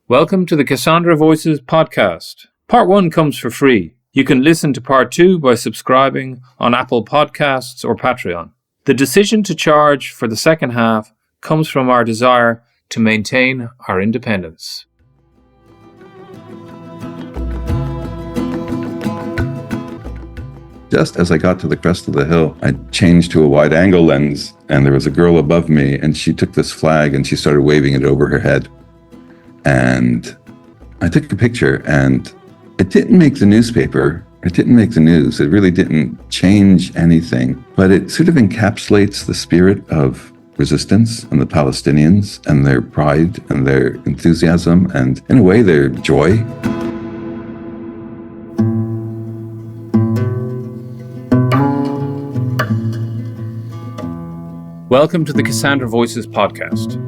Welcome to the Cassandra Voices podcast. Part 1 comes for free. You can listen to Part 2 by subscribing on Apple Podcasts or Patreon. The decision to charge for the second half comes from our desire to maintain our independence. Just as I got to the crest of the hill, I changed to a wide-angle lens, and there was a girl above me, and she took this flag and she started waving it over her head. And I took a picture, and it didn't make the newspaper. It didn't make the news. It really didn't change anything, but it sort of encapsulates the spirit of resistance and the Palestinians and their pride and their enthusiasm and, in a way, their joy. Welcome to the Cassandra Voices podcast,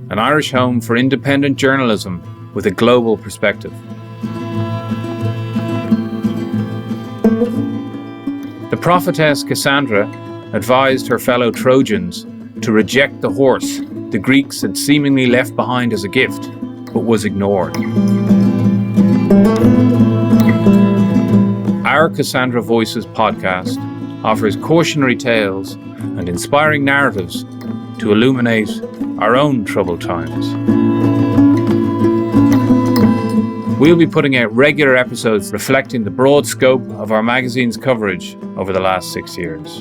an Irish home for independent journalism with a global perspective. The prophetess Cassandra advised her fellow Trojans to reject the horse the Greeks had seemingly left behind as a gift, but was ignored. Our Cassandra Voices podcast offers cautionary tales and inspiring narratives to illuminate our own troubled times. We'll be putting out regular episodes reflecting the broad scope of our magazine's coverage over the last 6 years.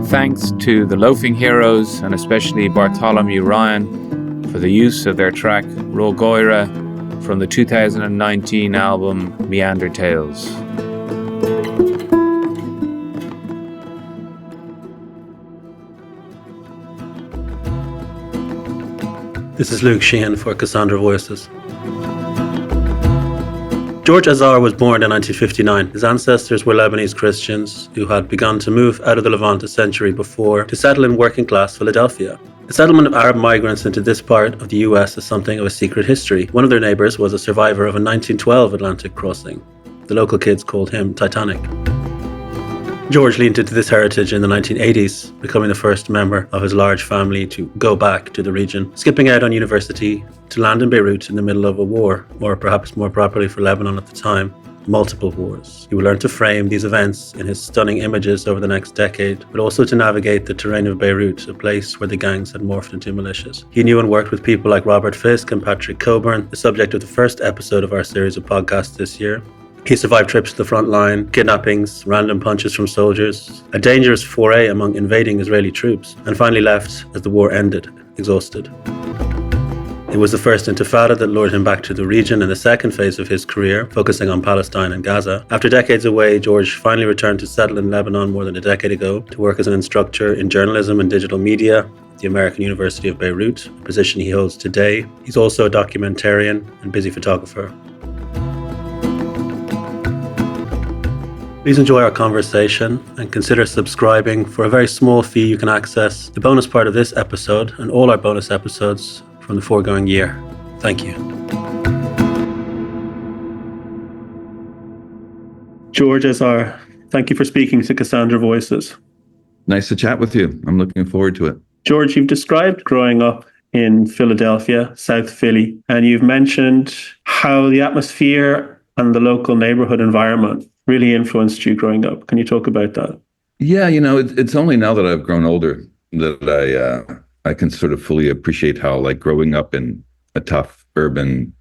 Thanks to the Loafing Heroes and especially Bartholomew Ryan for the use of their track Rogoira from the 2019 album Meander Tales. This is Luke Sheehan for Cassandra Voices. George Azar was born in 1959. His ancestors were Lebanese Christians who had begun to move out of the Levant a century before to settle in working-class Philadelphia. The settlement of Arab migrants into this part of the US is something of a secret history. One of their neighbours was a survivor of a 1912 Atlantic crossing. The local kids called him Titanic. George leaned into this heritage in the 1980s, becoming the first member of his large family to go back to the region, skipping out on university to land in Beirut in the middle of a war, or perhaps more properly for Lebanon at the time, multiple wars. He would learn to frame these events in his stunning images over the next decade, but also to navigate the terrain of Beirut, a place where the gangs had morphed into militias. He knew and worked with people like Robert Fisk and Patrick Coburn, the subject of the first episode of our series of podcasts this year. He survived trips to the front line, kidnappings, random punches from soldiers, a dangerous foray among invading Israeli troops, and finally left as the war ended, exhausted. It was the first intifada that lured him back to the region in the second phase of his career, focusing on Palestine and Gaza. After decades away, George finally returned to settle in Lebanon more than a decade ago to work as an instructor in journalism and digital media at the American University of Beirut, a position he holds today. He's also a documentarian and busy photographer. Please enjoy our conversation and consider subscribing. For a very small fee, you can access the bonus part of this episode and all our bonus episodes from the foregoing year. Thank you. George Azar, thank you for speaking to Cassandra Voices. Nice to chat with you. I'm looking forward to it. George, you've described growing up in Philadelphia, South Philly, and you've mentioned how the atmosphere and the local neighborhood environment really influenced you growing up. Can you talk about that? Yeah, it's only now that I've grown older that I can sort of fully appreciate how, like, growing up in a tough urban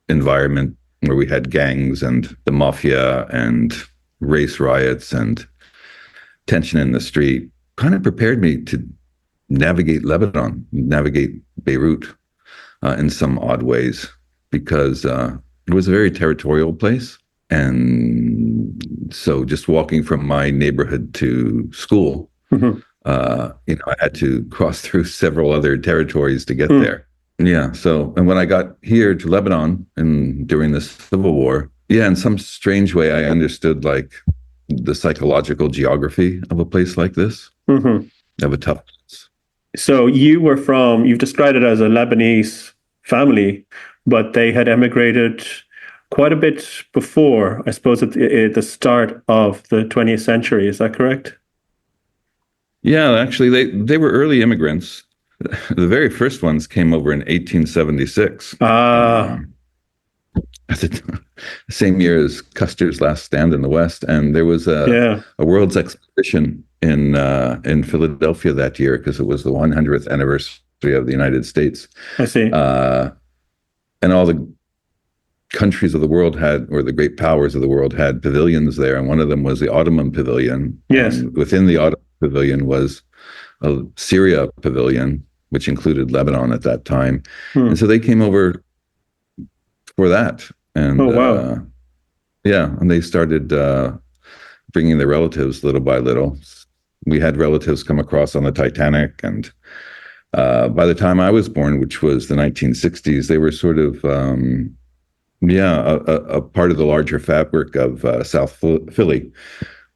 environment where we had gangs and the mafia and race riots and tension in the street kind of prepared me to navigate Lebanon, navigate Beirut in some odd ways, because it was a very territorial place. And so just walking from my neighborhood to school, I had to cross through several other territories to get there. Yeah. So, and when I got here to Lebanon and during the Civil War, in some strange way, I understood like the psychological geography of a place like this, of a tough place. So you've described it as a Lebanese family, but they had emigrated quite a bit before, I suppose, at the start of the 20th century. Is that correct? Yeah, actually, they were early immigrants. The very first ones came over in 1876. At the same year as Custer's last stand in the West, and there was a World's Exposition in Philadelphia that year because it was the 100th anniversary of the United States. I see. And all the countries of the world had, or the great powers of the world had pavilions there, and one of them was the Ottoman Pavilion. Yes. And within the Ottoman Pavilion was a Syria Pavilion, which included Lebanon at that time. And so they came over for that. And and they started bringing their relatives little by little. We had relatives come across on the Titanic, and by the time I was born, which was the 1960s, they were sort of a part of the larger fabric of South Philly,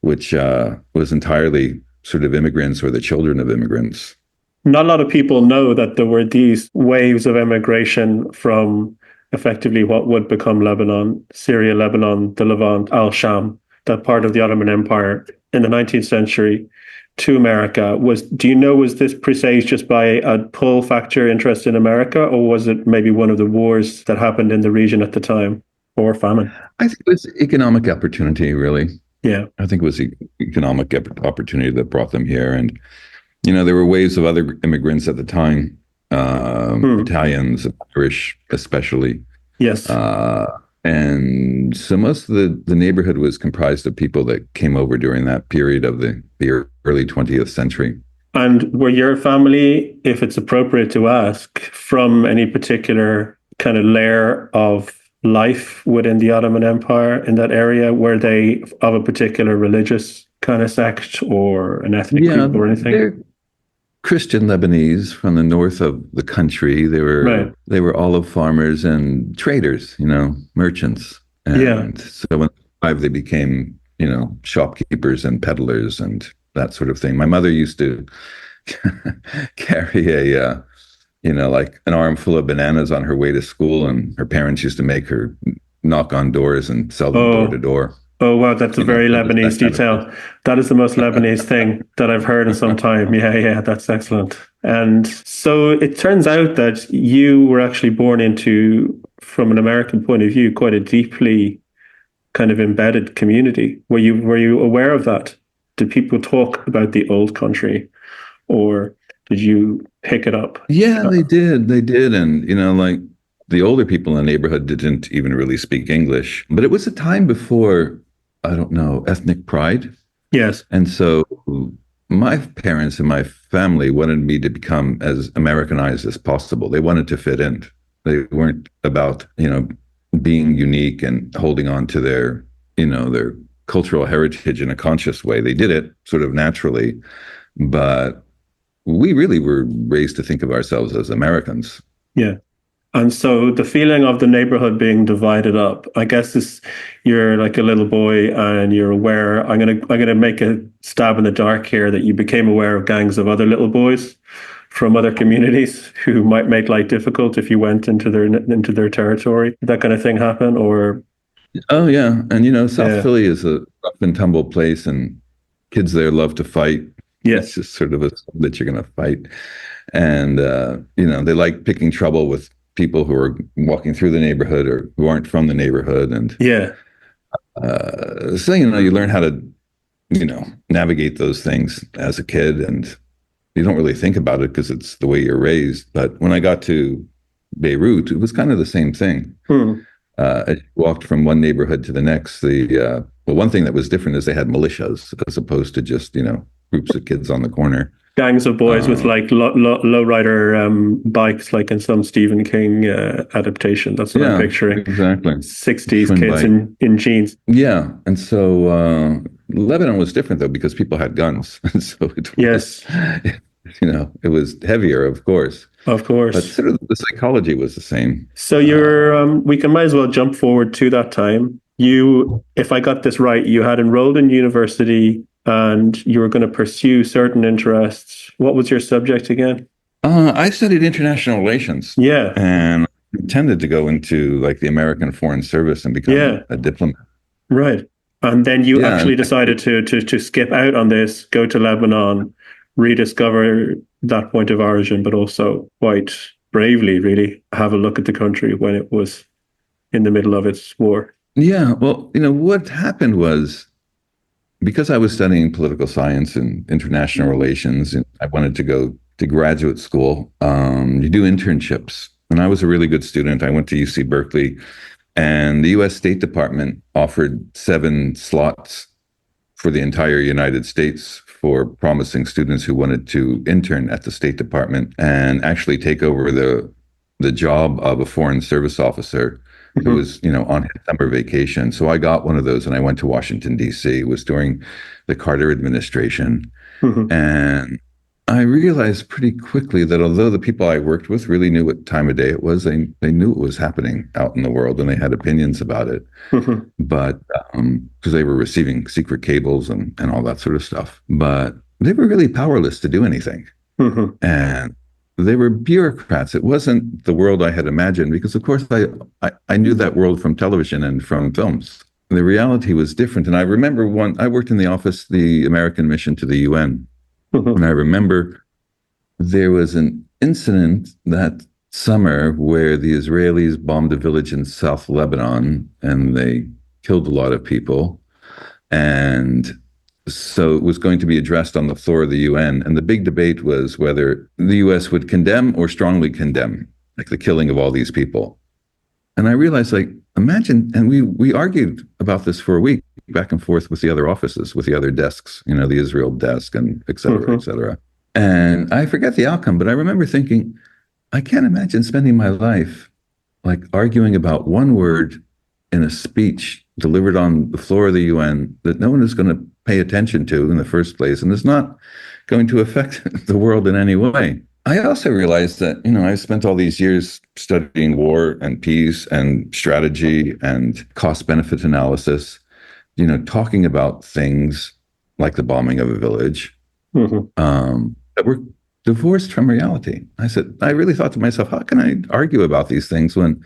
which was entirely sort of immigrants or the children of immigrants. Not a lot of people know that there were these waves of immigration from effectively what would become Lebanon, Syria, Lebanon, the Levant, Al-Sham, that part of the Ottoman Empire in the 19th century to America. Do you know, was this presaged just by a pull factor interest in America, or was it maybe one of the wars that happened in the region at the time, or famine? I think it was economic opportunity, really. Yeah. I think it was the economic opportunity that brought them here. And, there were waves of other immigrants at the time, Italians, Irish especially. Yes. And so most of the neighborhood was comprised of people that came over during that period of the early 20th century. And were your family, if it's appropriate to ask, from any particular kind of layer of life within the Ottoman Empire in that area? Were they of a particular religious kind of sect or an ethnic group or anything? They're Christian Lebanese from the north of the country. They were olive farmers and traders, merchants. And so when they became, shopkeepers and peddlers and that sort of thing. My mother used to carry a, like an armful of bananas on her way to school, and her parents used to make her knock on doors and sell them door to door. Oh, wow, that's a very Lebanese detail. That is the most Lebanese thing that I've heard in some time. Yeah, that's excellent. And so it turns out that you were actually born into, from an American point of view, quite a deeply kind of embedded community. Were you aware of that? Did people talk about the old country, or did you pick it up? Yeah, they did. And, like the older people in the neighborhood didn't even really speak English. But it was a time before, I don't know, ethnic pride. Yes. And so my parents and my family wanted me to become as Americanized as possible. They wanted to fit in. They weren't about, being unique and holding on to their cultural heritage in a conscious way. They did it sort of naturally, but we really were raised to think of ourselves as Americans. Yeah. And so the feeling of the neighborhood being divided up, I guess you're like a little boy and you're aware, I'm gonna make a stab in the dark here, that you became aware of gangs of other little boys from other communities who might make life difficult if you went into their territory. Did that kind of thing happen, or? Oh yeah, and South Philly is a rough and tumble place, and kids there love to fight. Yes, it's just sort of that you're going to fight, and they like picking trouble with people who are walking through the neighborhood or who aren't from the neighborhood, and so you learn how to navigate those things as a kid, and you don't really think about it because it's the way you're raised. But when I got to Beirut, it was kind of the same thing. As you walked from one neighborhood to the next, one thing that was different is they had militias as opposed to just groups of kids on the corner. Gangs of boys with like lowrider bikes, like in some Stephen King adaptation. That's what I'm picturing. Exactly. 60s Twin kids in jeans. Yeah, and so Lebanon was different though because people had guns, and so it was, it was heavier, of course. Of course. But sort of the psychology was the same. So we might as well jump forward to that time. You, if I got this right, you had enrolled in university and you were going to pursue certain interests. What was your subject again? I studied international relations. Yeah. And I intended to go into like the American Foreign Service and become a diplomat. Right. And then you actually decided to skip out on this, go to Lebanon, rediscover that point of origin, but also quite bravely, really, have a look at the country when it was in the middle of its war. Yeah, well, what happened was, because I was studying political science and international relations, and I wanted to go to graduate school, you do internships. And I was a really good student. I went to UC Berkeley, and the US State Department offered 7 slots for the entire United States for promising students who wanted to intern at the State Department and actually take over the job of a foreign service officer who was, on his summer vacation. So I got one of those, and I went to Washington, D.C. It was during the Carter administration. And I realized pretty quickly that although the people I worked with really knew what time of day it was, they knew what was happening out in the world, and they had opinions about it. But because they were receiving secret cables and all that sort of stuff. But they were really powerless to do anything. And they were bureaucrats. It wasn't the world I had imagined, because, of course, I knew that world from television and from films. The reality was different. And I remember I worked in the office, the American mission to the UN. And I remember there was an incident that summer where the Israelis bombed a village in South Lebanon, and they killed a lot of people. And so it was going to be addressed on the floor of the UN. And the big debate was whether the US would condemn or strongly condemn, like, the killing of all these people. And I realized, imagine, and we argued about this for a week, back and forth with the other offices, with the other desks, the Israel desk, and et cetera, et cetera. And I forget the outcome, but I remember thinking, I can't imagine spending my life arguing about one word in a speech delivered on the floor of the UN that no one is going to pay attention to in the first place, and is not going to affect the world in any way. I also realized that, I spent all these years studying war and peace and strategy and cost-benefit analysis, talking about things like the bombing of a village that were divorced from reality. I really thought to myself, how can I argue about these things when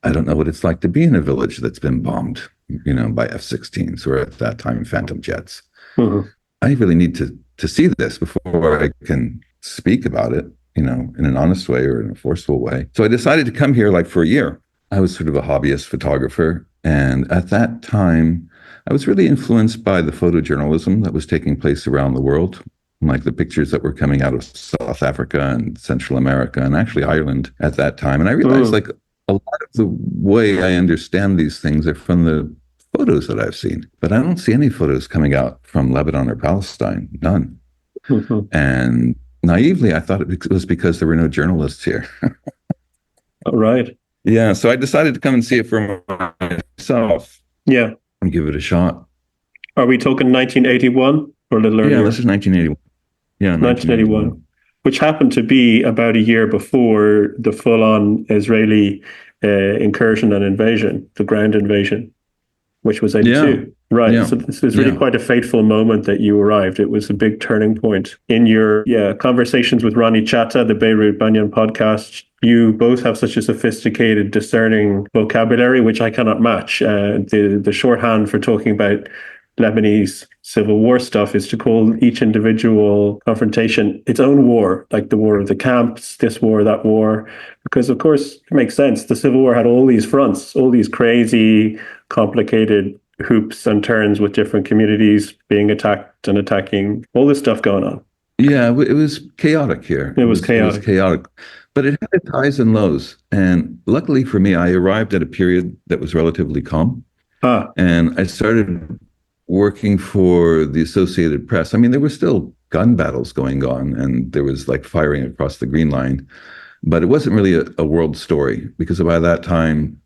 I don't know what it's like to be in a village that's been bombed, by F-16s, or at that time, Phantom jets. I really need to see this before I can speak about it, in an honest way or in a forceful way. So I decided to come here for a year. I was sort of a hobbyist photographer. And at that time, I was really influenced by the photojournalism that was taking place around the world, like the pictures that were coming out of South Africa and Central America, and actually Ireland at that time. And I realized a lot of the way I understand these things are from the photos that I've seen, but I don't see any photos coming out from Lebanon or Palestine, none. And naively, I thought it was because there were no journalists here. Right. Yeah, so I decided to come and see it for myself. Yeah. And give it a shot. Are we talking 1981 or a little earlier? Yeah, this is 1981. Yeah, 1981. Which happened to be about a year before the full-on Israeli incursion and invasion, the ground invasion, which was 82. Right. Yeah. So this is really quite a fateful moment that you arrived. It was a big turning point in your conversations with Ronnie Chatta, the Beirut Banyan podcast. You both have such a sophisticated, discerning vocabulary, which I cannot match. The shorthand for talking about Lebanese Civil War stuff is to call each individual confrontation its own war, like the war of the camps, this war, that war. Because, of course, it makes sense. The Civil War had all these fronts, all these crazy, complicated hoops and turns with different communities being attacked and attacking, all this stuff going on. Yeah, it was chaotic here. It was chaotic. But it had its highs and lows. And luckily for me, I arrived at a period that was relatively calm. And I started working for the Associated Press. I mean, there were still gun battles going on, and there was firing across the Green Line. But it wasn't really a world story, because by that time,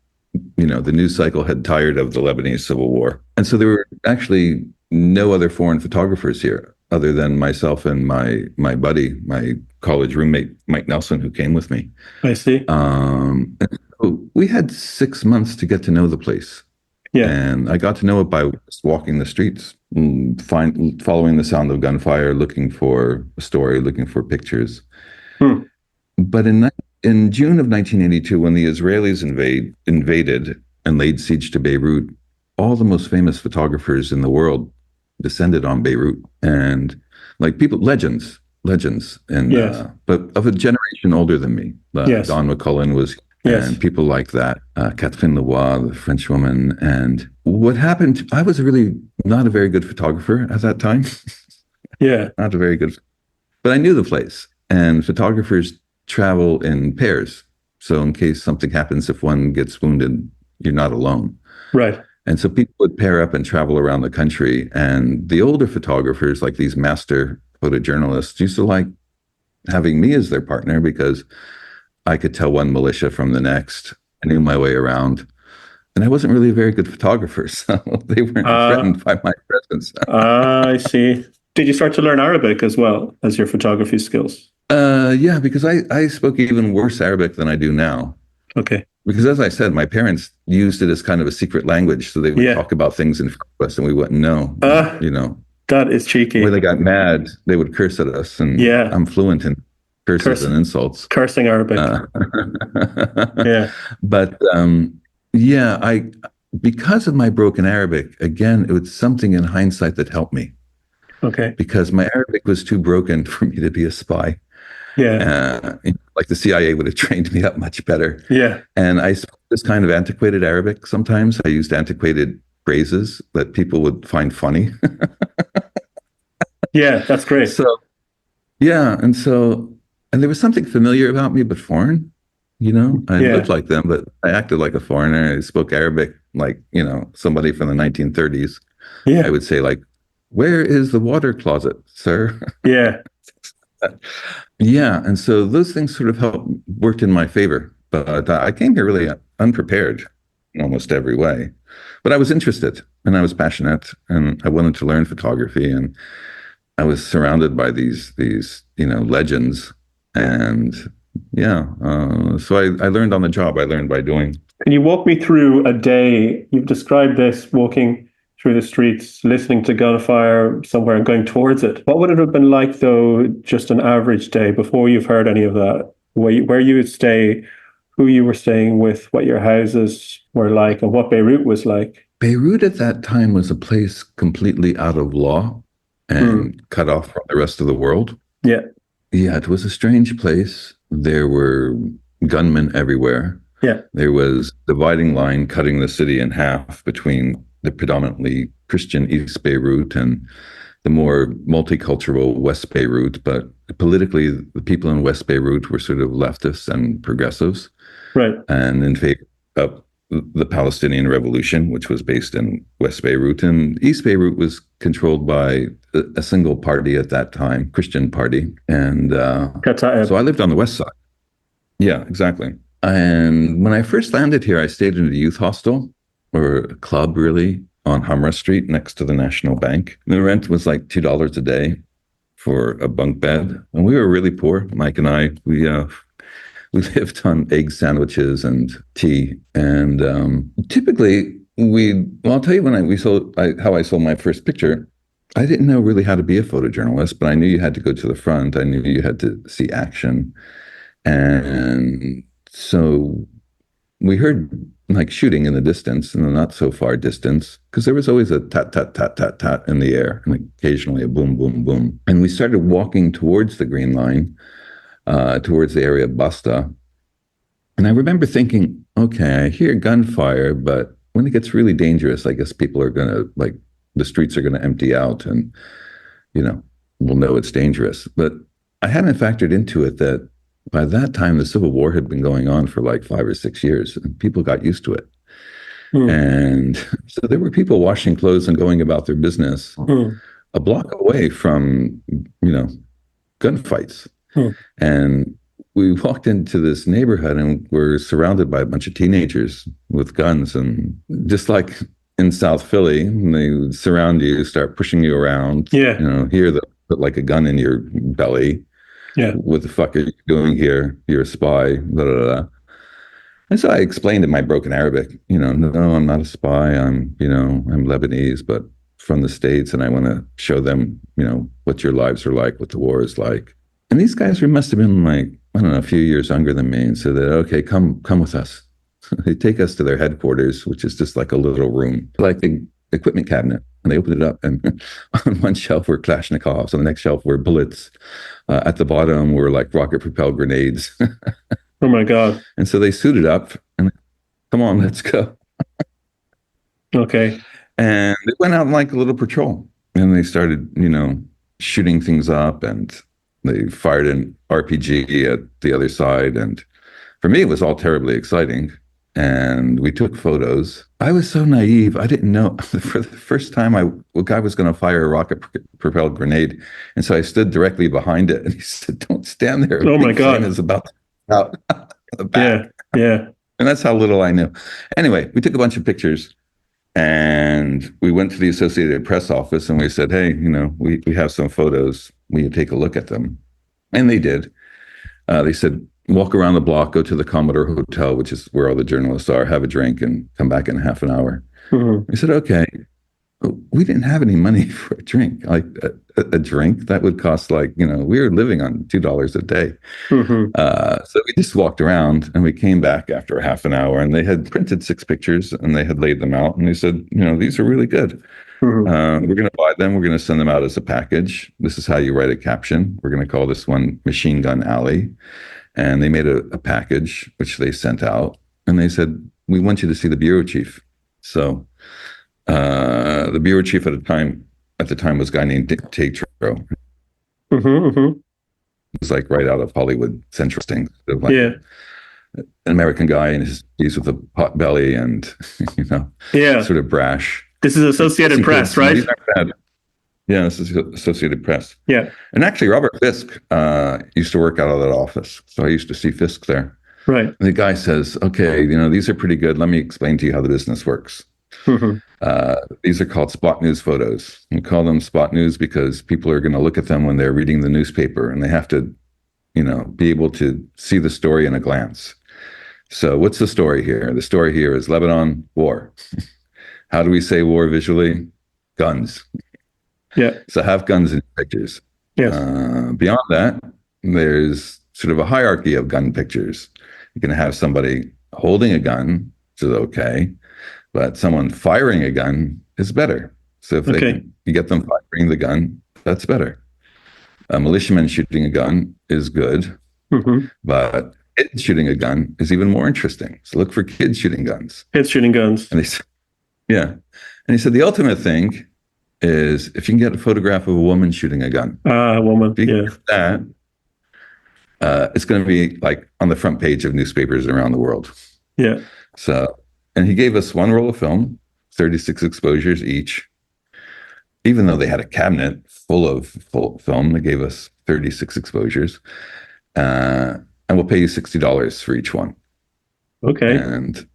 the news cycle had tired of the Lebanese Civil War. And so there were actually no other foreign photographers here other than myself and my buddy, my college roommate, Mike Nelson, who came with me. I see. And so we had 6 months to get to know the place. Yeah. And I got to know it by just walking the streets, following the sound of gunfire, looking for a story, looking for pictures. But in June of 1982, when the Israelis invaded and laid siege to Beirut, all the most famous photographers in the world descended on Beirut. And legends, legends, and Yes. but of a generation older than me. Yes. Don McCullen was, Yes. and people like that. Catherine Leroy, the French woman. And what happened? I was really not a very good photographer at that time. Yeah. Not a very good, but I knew the place. And photographers travel in pairs, so in case something happens, if one gets wounded, you're not alone. Right. And so people would pair up and travel around the country. And the older photographers, like these master photojournalists, used to like having me as their partner because I could tell one militia from the next. I knew my way around. And I wasn't really a very good photographer, so they weren't threatened by my presence. I see. Did you start to learn Arabic as well as your photography skills? Yeah, because I spoke even worse Arabic than I do now. Okay. Because as I said, my parents used it as kind of a secret language. So they would talk about things in front of us and we wouldn't know, you know. That is cheeky. When they got mad, they would curse at us. And I'm fluent in curses and insults. Cursing Arabic. Yeah. But because of my broken Arabic, again, it was something in hindsight that helped me. Okay. Because my Arabic was too broken for me to be a spy. Yeah. Like the CIA would have trained me up much better. Yeah. And I spoke this kind of antiquated Arabic sometimes. I used antiquated phrases that people would find funny. Yeah, that's great. So, and there was something familiar about me, but foreign. You know, I looked like them, but I acted like a foreigner. I spoke Arabic like, you know, somebody from the 1930s. Yeah. I would say like, "Where is the water closet, sir?" Yeah. Yeah. And so those things sort of worked in my favor. But I came here really unprepared in almost every way. But I was interested and I was passionate and I wanted to learn photography. And I was surrounded by these you know, legends. And so I learned on the job. I learned by doing. Can you walk me through a day? You've described this walking through the streets, listening to gunfire somewhere and going towards it. What would it have been like, though, just an average day before you've heard any of that? Where you would stay, who you were staying with, what your houses were like, and what Beirut was like? Beirut at that time was a place completely out of law and cut off from the rest of the world. Yeah. Yeah, it was a strange place. There were gunmen everywhere. Yeah. There was a dividing line cutting the city in half between the predominantly Christian East Beirut and the more multicultural West Beirut. But politically, the people in West Beirut were sort of leftists and progressives. Right. And in favor of the Palestinian Revolution, which was based in West Beirut. And East Beirut was controlled by a single party at that time, Christian party. And so I lived on the west side. Yeah, exactly. And when I first landed here, I stayed in a youth hostel, or a club really, on Hamra Street next to the National Bank. And the rent was like $2 a day for a bunk bed. And we were really poor. Mike and I, we lived on egg sandwiches and tea. And typically I'll tell you how I sold my first picture. I didn't know really how to be a photojournalist, but I knew you had to go to the front. I knew you had to see action. And so we heard like shooting in the distance, in the not so far distance, because there was always a tat, tat, tat, tat, tat in the air, and occasionally a boom, boom, boom. And we started walking towards the Green Line, towards the area of Basta. And I remember thinking, okay, I hear gunfire, but when it gets really dangerous, I guess people are going to, like, the streets are going to empty out and, you know, we'll know it's dangerous. But I hadn't factored into it that by that time, the Civil War had been going on for like 5 or 6 years, and people got used to it. And so there were people washing clothes and going about their business a block away from, you know, gunfights. And we walked into this neighborhood and we're surrounded by a bunch of teenagers with guns. And just like in South Philly, they surround you, start pushing you around. Yeah. You know, here they'll put like a gun in your belly. Yeah. What the fuck are you doing here? You're a spy. Blah, blah, blah. And so I explained in my broken Arabic, you know, no, I'm not a spy. I'm Lebanese, but from the States. And I want to show them, you know, what your lives are like, what the war is like. And these guys must have been like, I don't know, a few years younger than me. And so that, okay, come with us. They take us to their headquarters, which is just like a little room, like the equipment cabinet. And they opened it up, and on one shelf were Kalashnikovs, on the next shelf were bullets. At the bottom were like rocket-propelled grenades. Oh my God. And so they suited up and, come on, let's go. Okay. And they went out on like a little patrol, and they started, shooting things up, and they fired an RPG at the other side. And for me, it was all terribly exciting. And we took photos. I was so naive. I didn't know for the first time a guy was going to fire a rocket-propelled grenade. And so I stood directly behind it, and he said, "Don't stand there. Oh my God. Is about to out the back." Yeah. And that's how little I knew. Anyway, we took a bunch of pictures, and we went to the Associated Press office, and we said, "Hey, we have some photos. Will you take a look at them?" And they did. They said, "Walk around the block, go to the Commodore Hotel," which is where all the journalists are, "have a drink, and come back in half an hour." Mm-hmm. We said, "Okay." We didn't have any money for a drink. Like a drink that would cost we were living on $2 a day. Mm-hmm. So we just walked around, and we came back after a half an hour, and they had printed 6 pictures, and they had laid them out, and they said, "These are really good. Mm-hmm. We're going to buy them. We're going to send them out as a package. This is how you write a caption. We're going to call this one Machine Gun Alley." And they made a package, which they sent out, and they said, "We want you to see the bureau chief." So the bureau chief at the time was a guy named Dick Tatro. Mm-hmm. Mm-hmm. It was like right out of Hollywood Central thing. Yeah. An American guy, and he's with a pot belly and, sort of brash. This is Associated Press, right? Yeah, this is Associated Press. Yeah. And actually, Robert Fisk used to work out of that office. So I used to see Fisk there. Right. And the guy says, "Okay, these are pretty good. Let me explain to you how the business works." Mm-hmm. These are called spot news photos. We call them spot news because people are going to look at them when they're reading the newspaper, and they have to, be able to see the story in a glance. So what's the story here? The story here is Lebanon war. How do we say war visually? Guns. Yeah. So have guns in pictures. Yes. Beyond that, there's sort of a hierarchy of gun pictures. You can have somebody holding a gun, which is okay, but someone firing a gun is better. So if you get them firing the gun, that's better. A militiaman shooting a gun is good, mm-hmm. but kids shooting a gun is even more interesting. So look for kids shooting guns. Kids shooting guns. And he said, yeah. And he said the ultimate thing is if you can get a photograph of a woman shooting a gun. A woman, if you can get that, it's going to be like on the front page of newspapers around the world. Yeah. So, and he gave us one roll of film, 36 exposures each. Even though they had a cabinet full of film, they gave us 36 exposures. And we'll pay you $60 for each one. Okay. And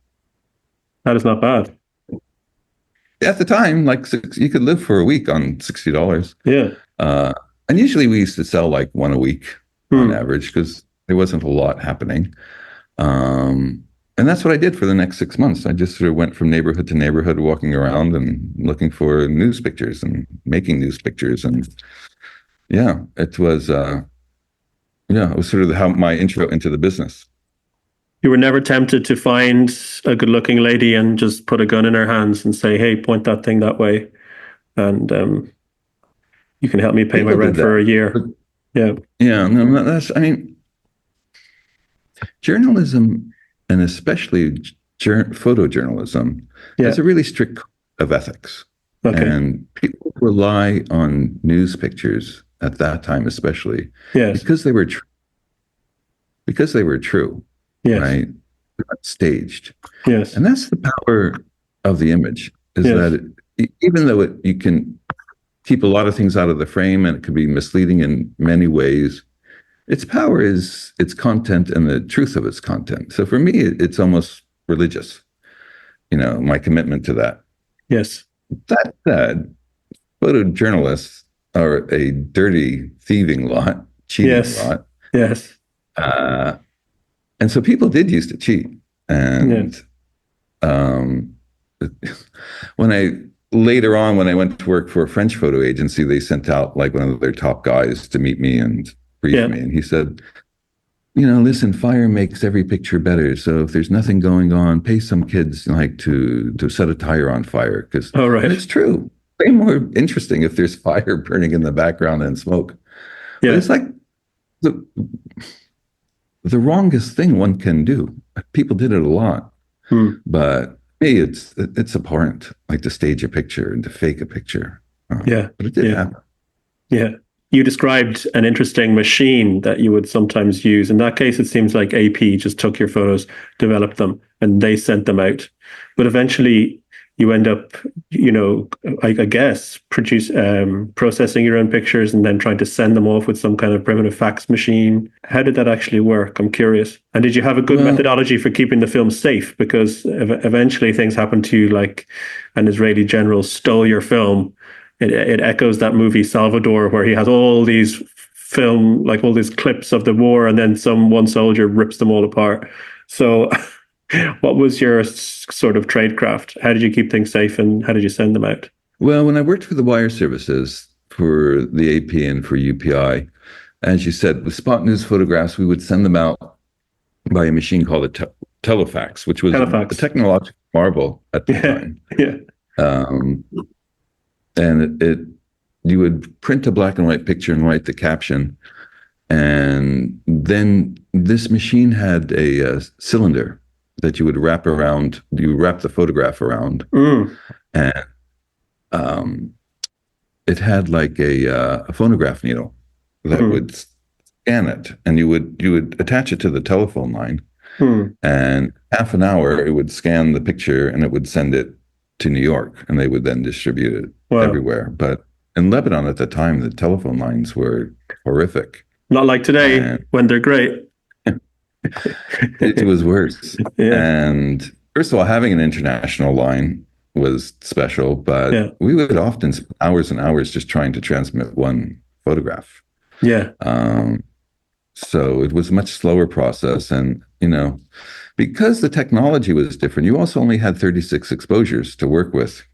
that is not bad. At the time, you could live for a week on $60. Yeah. And usually we used to sell like one a week on average because there wasn't a lot happening. And that's what I did for the next 6 months. I just sort of went from neighborhood to neighborhood, walking around and looking for news pictures and making news pictures. And it was sort of how my intro into the business. You were never tempted to find a good-looking lady and just put a gun in her hands and say, "Hey, point that thing that way, and you can help me pay my rent for a year." Yeah. No, journalism, and especially photojournalism, has a really strict code of ethics. Okay. And people rely on news pictures at that time, especially because they were true. Yes. Right? They're not staged. Yes. And that's the power of the image, is that even though you can keep a lot of things out of the frame and it can be misleading in many ways, its power is its content and the truth of its content. So for me, it's almost religious, my commitment to that. Yes. That said, photojournalists are a dirty, thieving lot, cheating lot. Yes. And so people did used to cheat. And later on, when I went to work for a French photo agency, they sent out like one of their top guys to meet me and brief me. And he said, listen, fire makes every picture better. So if there's nothing going on, pay some kids to set a tire on fire. Because it's true. way more interesting if there's fire burning in the background and smoke. Yeah. But it's like the wrongest thing one can do. People did it a lot, but me, it's abhorrent, like to stage a picture and to fake a picture. Yeah, but it did happen. Yeah. You described an interesting machine that you would sometimes use. In that case, it seems like AP just took your photos, developed them, and they sent them out. But eventually, you end up, I guess, processing your own pictures and then trying to send them off with some kind of primitive fax machine. How did that actually work? I'm curious. And did you have a good methodology for keeping the film safe? Because eventually things happened to you, like an Israeli general stole your film. It echoes that movie Salvador, where he has all these all these clips of the war, and then one soldier rips them all apart. So what was your sort of tradecraft? How did you keep things safe, and how did you send them out? Well, when I worked for the wire services for the AP and for UPI, as you said, with spot news photographs, we would send them out by a machine called a telefax, which was a technological marvel at the time. Yeah. And you would print a black and white picture and write the caption. And then this machine had a cylinder that you would wrap around. You wrap the photograph around, and it had like a phonograph needle that would scan it, and you would attach it to the telephone line, and half an hour it would scan the picture and it would send it to New York, and they would then distribute it everywhere. But in Lebanon at the time, the telephone lines were horrific. Not like today, when they're great. It was worse. Yeah. And first of all, having an international line was special, but we would often spend hours and hours just trying to transmit one photograph. Yeah. So it was a much slower process. And, because the technology was different, you also only had 36 exposures to work with,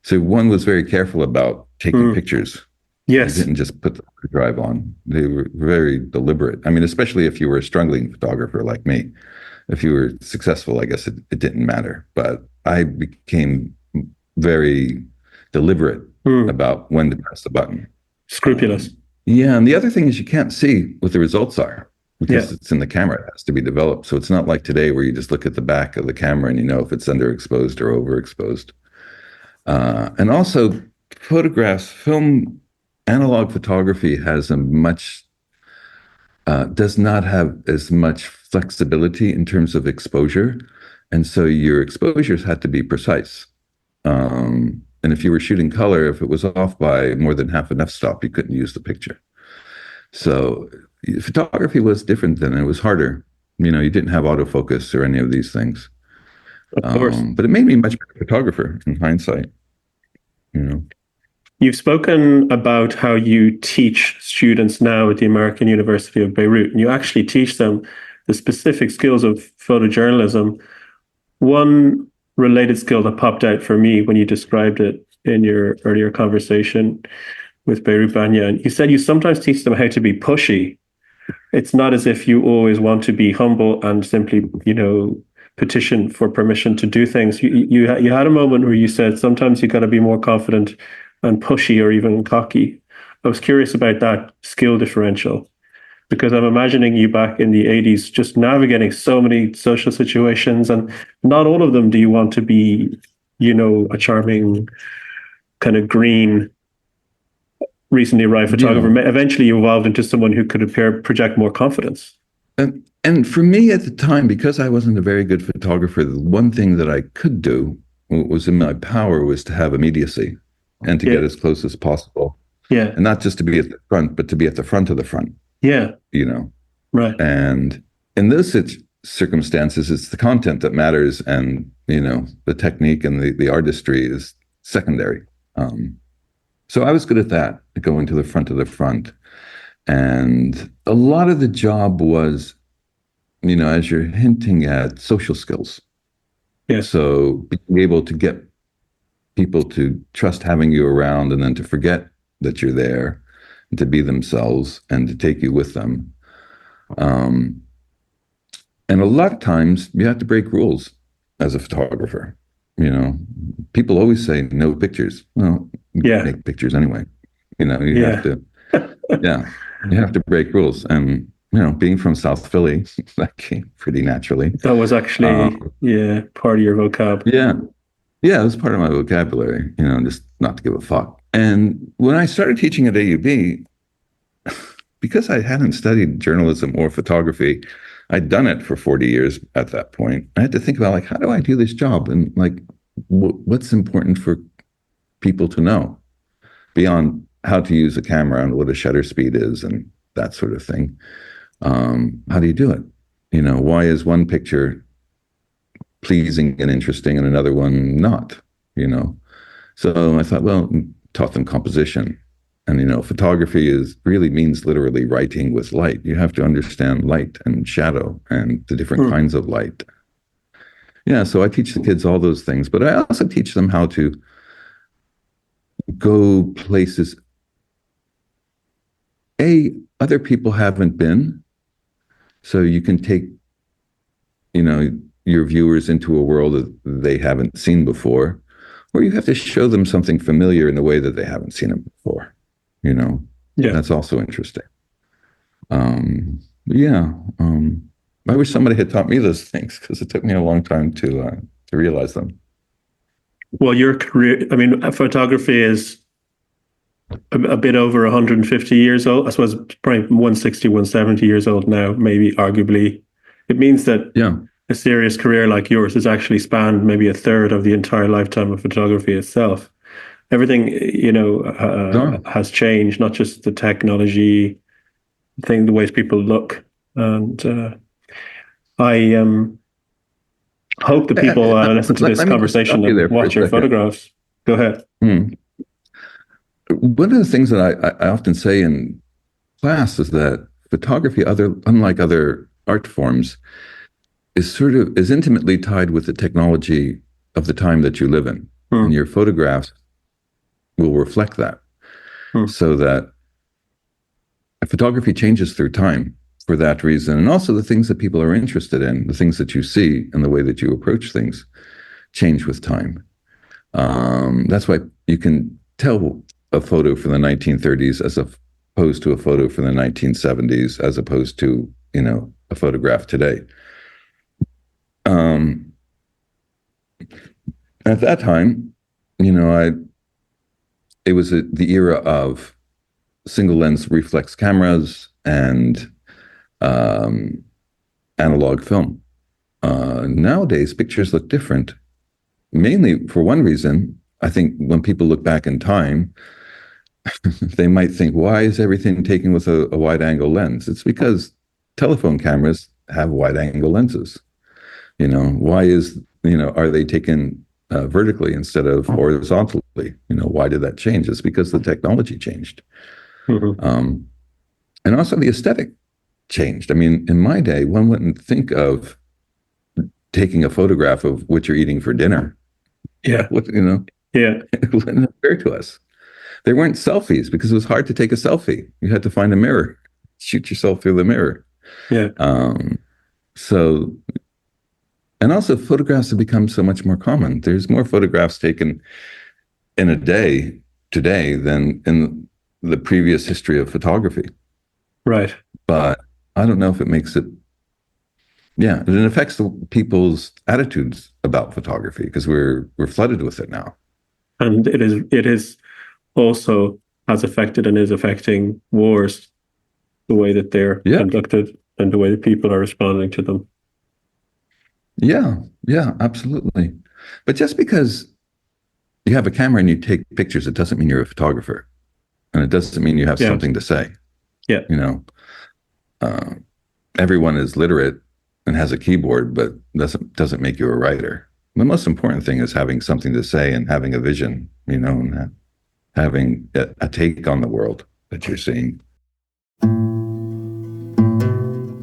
so one was very careful about taking pictures. Yes. They didn't just put the drive on. They were very deliberate. I mean, especially if you were a struggling photographer like me. If you were successful, I guess it didn't matter. But I became very deliberate about when to press the button. Scrupulous. And the other thing is you can't see what the results are because it's in the camera. It has to be developed. So it's not like today where you just look at the back of the camera and you know if it's underexposed or overexposed. And also analog photography has does not have as much flexibility in terms of exposure. And so your exposures had to be precise. And if you were shooting color, if it was off by more than half an f-stop, you couldn't use the picture. So photography was different then. It was harder. You didn't have autofocus or any of these things. Of course. But it made me a much better photographer in hindsight. You've spoken about how you teach students now at the American University of Beirut, and you actually teach them the specific skills of photojournalism. One related skill that popped out for me when you described it in your earlier conversation with Beirut Banya, and you said you sometimes teach them how to be pushy. It's not as if you always want to be humble and simply, petition for permission to do things. You had a moment where you said sometimes you got to be more confident and pushy or even cocky. I was curious about that skill differential because I'm imagining you back in the 80s just navigating so many social situations, and not all of them do you want to be, a charming kind of green, recently arrived photographer. Eventually you evolved into someone who could project more confidence. And for me at the time, because I wasn't a very good photographer, the one thing that I could do, what was in my power, was to have immediacy and to get as close as possible. Yeah. And not just to be at the front, but to be at the front of the front. Yeah. Right. And in those circumstances, it's the content that matters, and, the technique and the artistry is secondary. So I was good at that, going to the front of the front. And a lot of the job was, as you're hinting at, social skills. Yeah. So being able to get people to trust having you around and then to forget that you're there and to be themselves and to take you with them. And a lot of times you have to break rules as a photographer. You know, people always say no pictures. Well, you make pictures anyway. You know, you have to, you have to break rules. And, you know, being from South Philly, that came pretty naturally. That was actually, part of your vocab. Yeah. Yeah, it was part of my vocabulary, you know, just not to give a fuck. And when I started teaching at AUB, because I hadn't studied journalism or photography, I'd done it for 40 years at that point. I had to think about, like, how do I do this job? And, like, what's important for people to know beyond how to use a camera and what a shutter speed is and that sort of thing. How do you do it? You know, why is one picture pleasing and interesting and another one not, you know? So I thought, well, taught them composition. And, you know, photography really means literally writing with light. You have to understand light and shadow and the different kinds of light. Yeah, so I teach the kids all those things, but I also teach them how to go places other people haven't been. So you can take, you know, your viewers into a world that they haven't seen before, or you have to show them something familiar in a way that they haven't seen it before, you know? Yeah. That's also interesting. I wish somebody had taught me those things, because it took me a long time to realize them. Well, your career, I mean, photography is a bit over 150 years old. I suppose probably 160, 170 years old now, maybe arguably. It means that a serious career like yours has actually spanned maybe a third of the entire lifetime of photography itself. Everything, you know, has changed, not just the technology, the ways people look. And I hope that people listen to this conversation and watch your photographs. Go ahead. One of the things that I often say in class is that photography, unlike other art forms, is intimately tied with the technology of the time that you live in. And your photographs will reflect that. So that photography changes through time for that reason. And also the things that people are interested in, the things that you see and the way that you approach things change with time. That's why you can tell a photo from the 1930s as opposed to a photo from the 1970s, as opposed to, you know, a photograph today. At that time, you know, it was the era of single lens reflex cameras and analog film. Nowadays, pictures look different, mainly for one reason. I think when people look back in time, they might think, why is everything taken with a wide-angle lens? It's because telephone cameras have wide-angle lenses. You know, are they taken vertically instead of horizontally? You know, why did that change? It's because the technology changed. And also the aesthetic changed. I mean, in my day, one wouldn't think of taking a photograph of what you're eating for dinner. Yeah. You know? Yeah. It wouldn't occur to us. There weren't selfies because it was hard to take a selfie. You had to find a mirror, shoot yourself through the mirror. Yeah. And also photographs have become so much more common. There's more photographs taken in a day today than in the previous history of photography. Right. But I don't know if it makes it, it affects the people's attitudes about photography because we're flooded with it now. And it is also has affected and is affecting wars, the way that they're conducted and the way that people are responding to them. Yeah, absolutely. But just because you have a camera and you take pictures, it doesn't mean you're a photographer. And it doesn't mean you have something to say. Yeah. You know, everyone is literate and has a keyboard, but doesn't make you a writer. The most important thing is having something to say and having a vision, you know, and having a take on the world that you're seeing.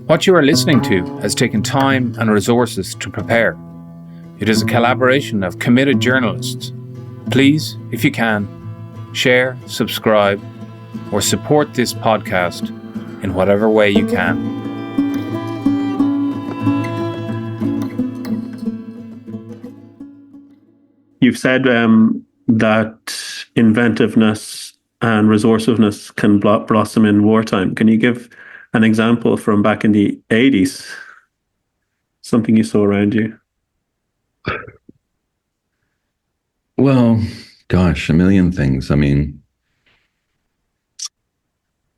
What you are listening to has taken time and resources to prepare. It is a collaboration of committed journalists. Please, if you can, share, subscribe, or support this podcast in whatever way you can. You've said that inventiveness and resourcefulness can blossom in wartime. Can you give an example from back in the 80s? Something you saw around you? Well, gosh, a million things. I mean,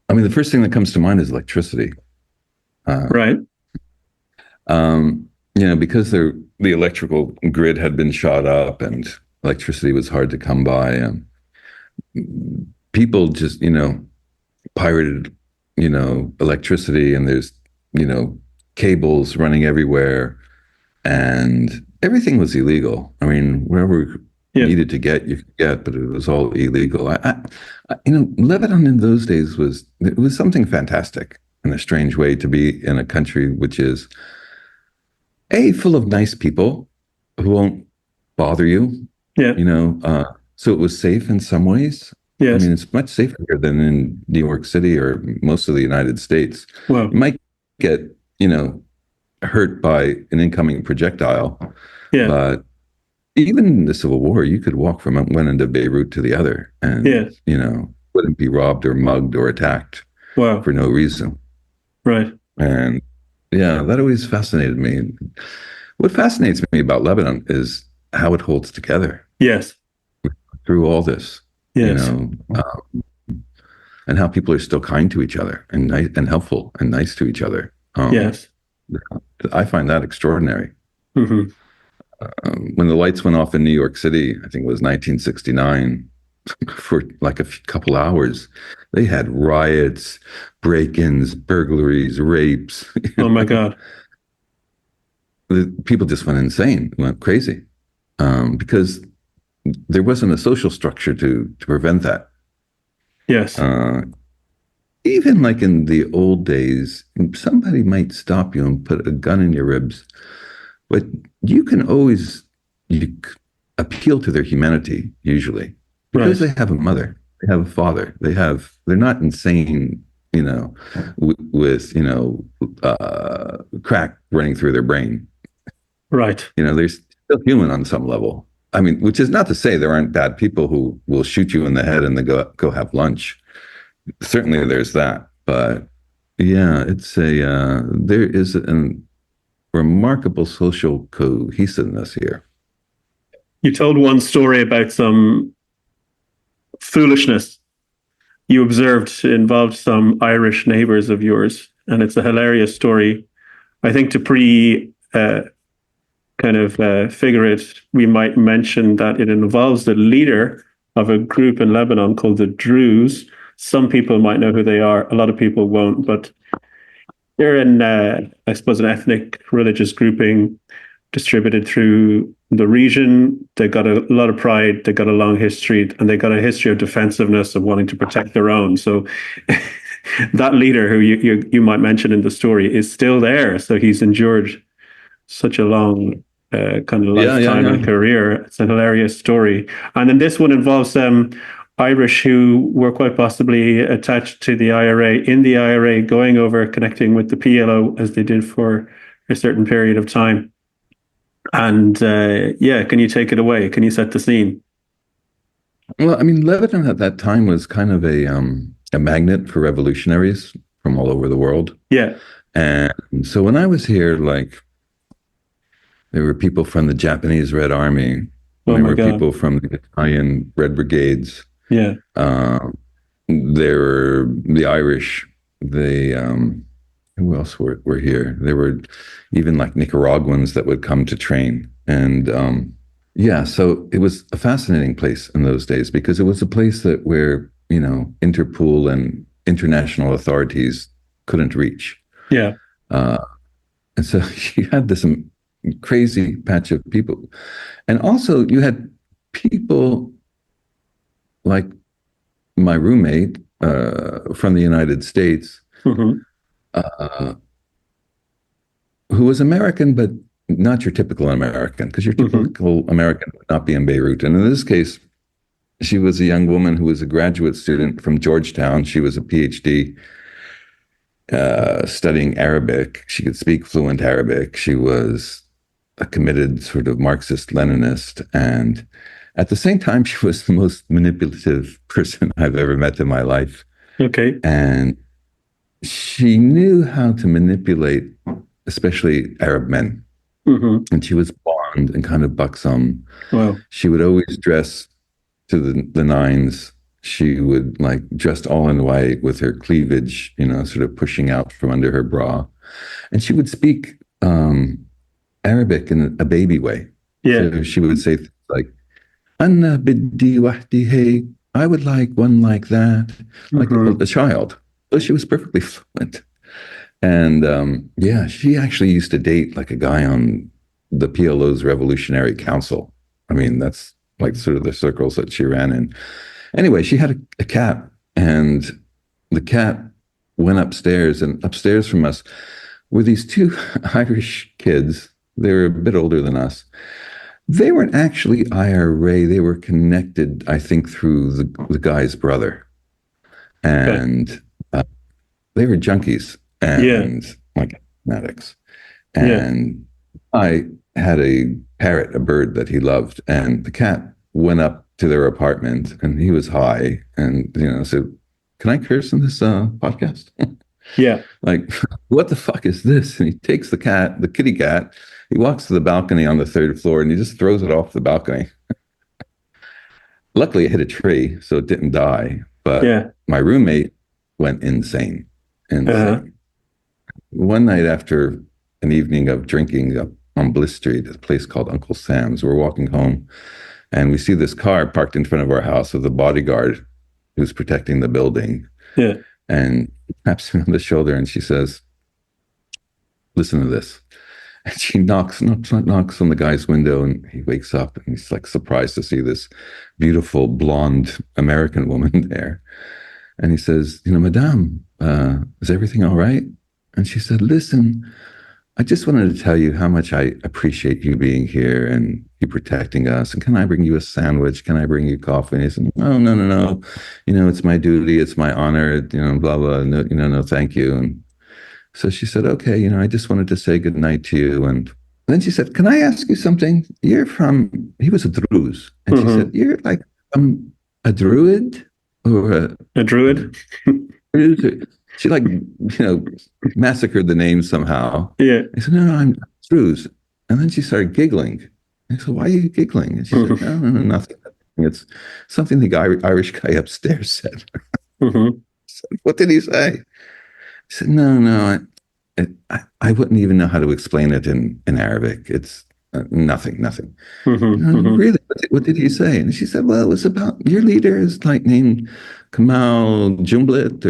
the first thing that comes to mind is electricity. Right. Because the electrical grid had been shot up and electricity was hard to come by. People just, pirated, electricity, and there's, cables running everywhere, and everything was illegal. I mean, wherever needed to get, you could get, but it was all illegal. Lebanon in those days was something fantastic in a strange way, to be in a country which is full of nice people who won't bother you. Yeah. So it was safe in some ways. Yes. I mean, it's much safer here than in New York City or most of the United States. Well, you might get, hurt by an incoming projectile. Yeah. But even in the Civil War, you could walk from one end of Beirut to the other and, wouldn't be robbed or mugged or attacked for no reason. Right. And that always fascinated me. What fascinates me about Lebanon is how it holds together. Yes. Through all this. Yes. And how people are still kind to each other and nice and helpful and nice to each other. Yes. I find that extraordinary. Mm-hmm. When the lights went off in New York City, I think it was 1969, for like a couple hours, they had riots, break-ins, burglaries, rapes. Oh my God. People just went insane, went crazy, because there wasn't a social structure to prevent that. Yes. Even like in the old days, somebody might stop you and put a gun in your ribs, but you can always appeal to their humanity, usually, because they have a mother, they have a father, they're not insane, with crack running through their brain. Right. They're still human on some level. I mean, which is not to say there aren't bad people who will shoot you in the head and then go have lunch. Certainly there's that. But it's there is a remarkable social cohesiveness here. You told one story about some foolishness you observed involved some Irish neighbors of yours, and it's a hilarious story. I think to figure it, we might mention that it involves the leader of a group in Lebanon called the Druze. Some people might know who they are. A lot of people won't, but they're an ethnic religious grouping distributed through the region. They got a lot of pride. They got a long history, and they got a history of defensiveness, of wanting to protect their own. So that leader, who you might mention in the story, is still there. So he's endured such a long lifetime and career. It's a hilarious story. And then this one involves Irish who were quite possibly attached to the IRA, in the IRA, going over, connecting with the PLO as they did for a certain period of time. And can you take it away? Can you set the scene? Well, I mean, Lebanon at that time was kind of a magnet for revolutionaries from all over the world. Yeah. And so when I was here, there were people from the Japanese Red Army. There were people from the Italian Red Brigades. Yeah. There were the Irish. Who else were here? There were even Nicaraguans that would come to train. And so it was a fascinating place in those days, because it was a place where Interpol and international authorities couldn't reach. Yeah. And so you had this crazy patch of people. And also you had people like my roommate from the United States, mm-hmm. Who was American, but not your typical American, because your typical American would not be in Beirut. And in this case, she was a young woman who was a graduate student from Georgetown. She was a PhD studying Arabic. She could speak fluent Arabic. She was a committed sort of Marxist-Leninist. And at the same time, she was the most manipulative person I've ever met in my life. Okay. And she knew how to manipulate, especially Arab men. Mm-hmm. And she was blonde and kind of buxom. Wow. She would always dress to the nines. She would like dressed all in white with her cleavage, sort of pushing out from under her bra. And she would speak Arabic in a baby way. Yeah. So she would say things like, Anna biddi wahdi hey, I would like one like that, like a child. So she was perfectly fluent. And she actually used to date like a guy on the PLO's Revolutionary Council. I mean, that's like sort of the circles that she ran in. Anyway, she had a cat, and the cat went upstairs, and upstairs from us were these two Irish kids. They were a bit older than us. They weren't actually IRA. They were connected, I think, through the guy's brother. And they were junkies and like addicts. And I had a parrot, a bird that he loved, and the cat went up to their apartment, and he was high, and said, "Can I curse in this podcast?" Yeah. Like, what the fuck is this? And he takes the kitty cat, he walks to the balcony on the third floor, and he just throws it off the balcony. Luckily, it hit a tree, so it didn't die. But my roommate went insane. One night after an evening of drinking up on Bliss Street, a place called Uncle Sam's, we're walking home, and we see this car parked in front of our house with a bodyguard who's protecting the building. Yeah. And he taps me on the shoulder, and she says, "Listen to this." And she knocks on the guy's window, and he wakes up, and he's like surprised to see this beautiful blonde American woman there. And he says, "Madame, is everything all right?" And she said, "Listen, I just wanted to tell you how much I appreciate you being here and you protecting us. And can I bring you a sandwich? Can I bring you coffee?" And he said, "Oh, no. It's my duty. It's my honor, blah, blah. No, thank you." And so she said, "Okay, I just wanted to say good night to you." And then she said, "Can I ask you something? He was a Druze." And she said, "You're like a druid or a druid?" She massacred the name somehow. Yeah. I said, "No, I'm Druze." And then she started giggling. I said, "Why are you giggling?" And she said, No, nothing. It's something the Irish guy upstairs said. I said, "What did he say?" He said, No, I wouldn't even know how to explain it in Arabic. It's nothing. Really? What did he say? And she said, "Well, it was about your leader is like named Kamal Jumblat,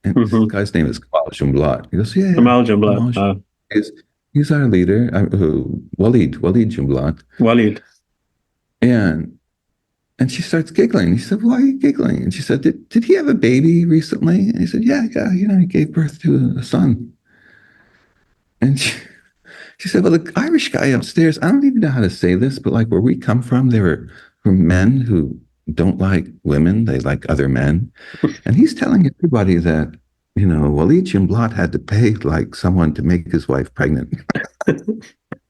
this guy's name is Kamal Jumblat." He goes, "Yeah, Kamal Jumblat. He's our leader, Walid Jumblat." Walid. And she starts giggling. He said, "Why are you giggling?" And she said, Did he have a baby recently?" And he said, Yeah, he gave birth to a son. And she said, "Well, the Irish guy upstairs, I don't even know how to say this, but like where we come from, they were from men who don't like women, they like other men." And he's telling everybody that, Walid Jumblat had to pay like someone to make his wife pregnant.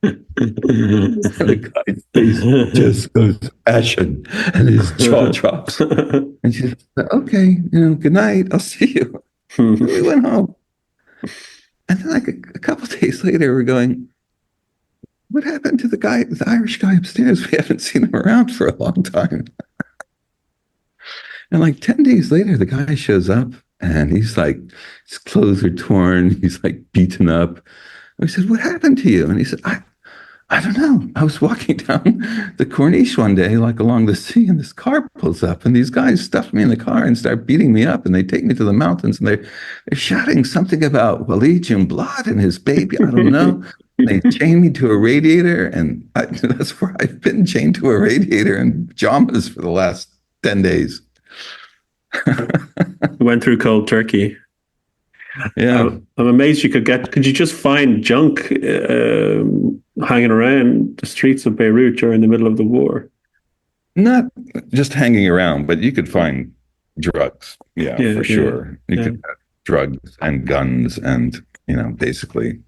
The guy's face just goes ashen and his jaw drops. And she said, "Okay, good night, I'll see you." And we went home. And then like a couple of days later, we're going, "What happened to the Irish guy upstairs? We haven't seen him around for a long time." And like 10 days later, the guy shows up, and he's like, his clothes are torn. He's like beaten up. And we said, "What happened to you?" And he said, I don't know. I was walking down the Corniche one day, like along the sea, and this car pulls up, and these guys stuff me in the car and start beating me up, and they take me to the mountains, and they're shouting something about Walid Jumblat and his baby. I don't know. They chained me to a radiator, and that's where I've been, chained to a radiator in pajamas for the last 10 days. Went through cold turkey. Yeah. I'm amazed could you just find junk hanging around the streets of Beirut during the middle of the war? Not just hanging around, but you could find drugs. Yeah, for sure. You could have drugs and guns and, basically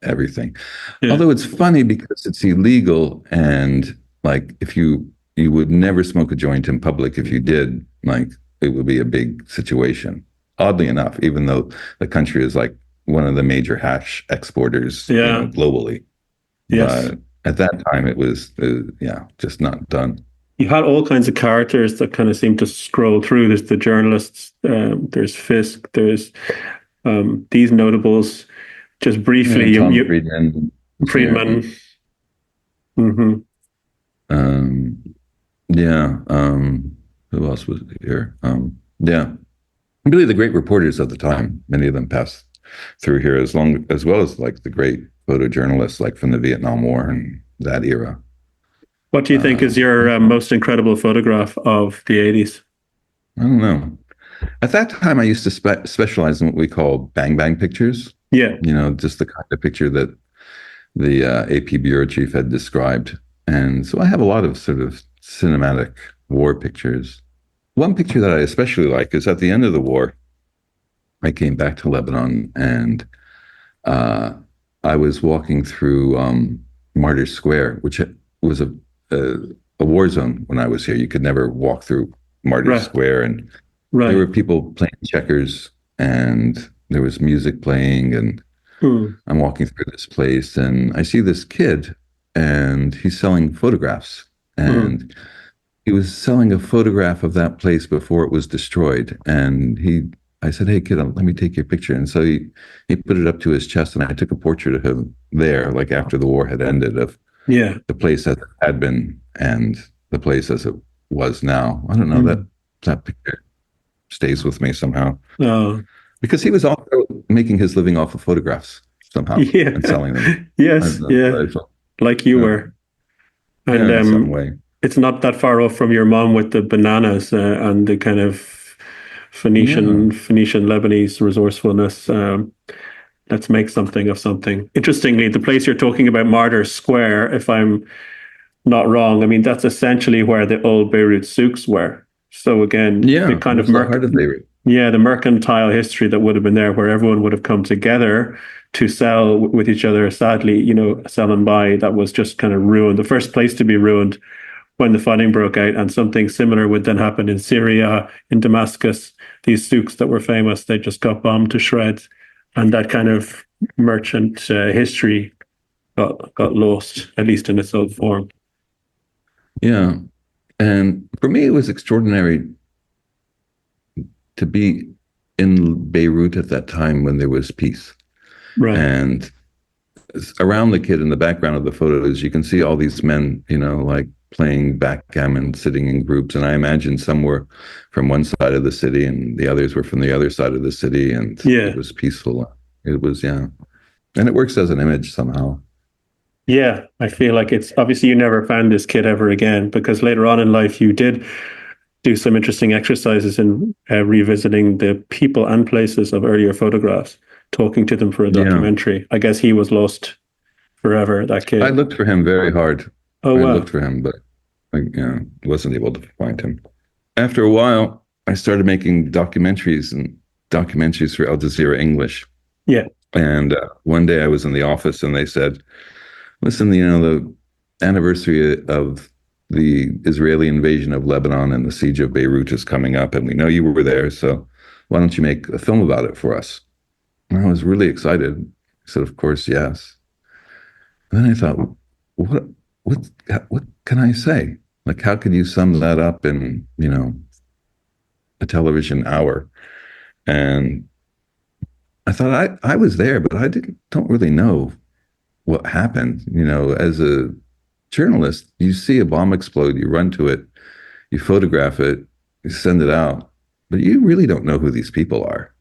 everything. Yeah. Although it's funny because it's illegal, and like if you would never smoke a joint in public. If you did, like it would be a big situation. Oddly enough, even though the country is like one of the major hash exporters, globally. Yes. But at that time, it was just not done. You had all kinds of characters that kind of seemed to scroll through. There's the journalists, there's Fisk, there's these notables. Just briefly, Tom Friedman. Friedman. Mm-hmm. Who else was here? Really the great reporters of the time. Many of them passed through here, as well as like the great photojournalists, like from the Vietnam War and that era. What do you think is your most incredible photograph of the 80s? I don't know. At that time, I used to specialize in what we call bang bang pictures. Yeah. Just the kind of picture that the AP bureau chief had described. And so I have a lot of sort of cinematic war pictures. One picture that I especially like is at the end of the war, I came back to Lebanon, and I was walking through Martyrs Square, which was a war zone when I was here. You could never walk through Martyrs Square, and there were people playing checkers, and there was music playing, and I'm walking through this place, and I see this kid, and he's selling photographs, and he was selling a photograph of that place before it was destroyed. And I said, "Hey kid, let me take your picture." And so he put it up to his chest, and I took a portrait of him there, like after the war had ended, of the place as it had been and the place as it was now. I don't know, that picture stays with me somehow. Because he was also making his living off of photographs somehow and selling them. Yes, like you were. And in some way. It's not that far off from your mom with the bananas and the kind of Phoenician Lebanese resourcefulness. Let's make something of something. Interestingly, the place you're talking about, Martyrs Square, if I'm not wrong, I mean, that's essentially where the old Beirut souks were. So again, the kind of the mercantile history that would have been there, where everyone would have come together to sell with each other. Sadly, sell and buy, that was just kind of ruined. The first place to be ruined when the fighting broke out, and something similar would then happen in Syria, in Damascus. These souks that were famous, they just got bombed to shreds, and that kind of merchant history got lost, at least in its old form. Yeah, and for me, it was extraordinary to be in Beirut at that time when there was peace. Right. And around the kid in the background of the photos, you can see all these men, like playing backgammon, sitting in groups. And I imagine some were from one side of the city and the others were from the other side of the city. And it was peaceful. It was, and it works as an image somehow. Yeah, I feel like it's obviously you never found this kid ever again, because later on in life you did do some interesting exercises in revisiting the people and places of earlier photographs, talking to them for a documentary. I guess he was lost forever, that kid. I looked for him very hard. Oh, wow. I looked for him, but I wasn't able to find him. After a while, I started making documentaries for Al Jazeera English. Yeah. And one day I was in the office and they said, "Listen, the anniversary of the Israeli invasion of Lebanon and the siege of Beirut is coming up, and we know you were there, so why don't you make a film about it for us?" And I was really excited. I said, "Of course, yes." And then I thought, what can I say? Like, how could you sum that up in, a television hour? And I thought I was there, but I don't really know what happened. As a journalist, you see a bomb explode, you run to it, you photograph it, you send it out, but you really don't know who these people are.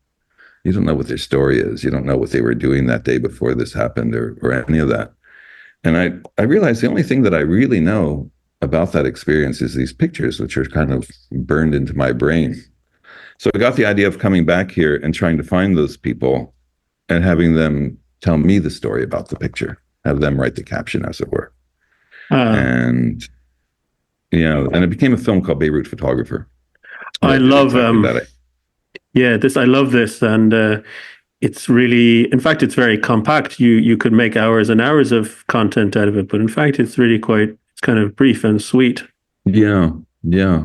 You don't know what their story is. You don't know what they were doing that day before this happened or any of that. And I realized the only thing that I really know about that experience is these pictures, which are kind of burned into my brain. So I got the idea of coming back here and trying to find those people and having them tell me the story about the picture, have them write the caption, as it were. And it became a film called Beirut Photographer. I love I love this, and it's really, in fact, it's very compact. You could make hours and hours of content out of it, but in fact, it's really it's kind of brief and sweet. Yeah, yeah.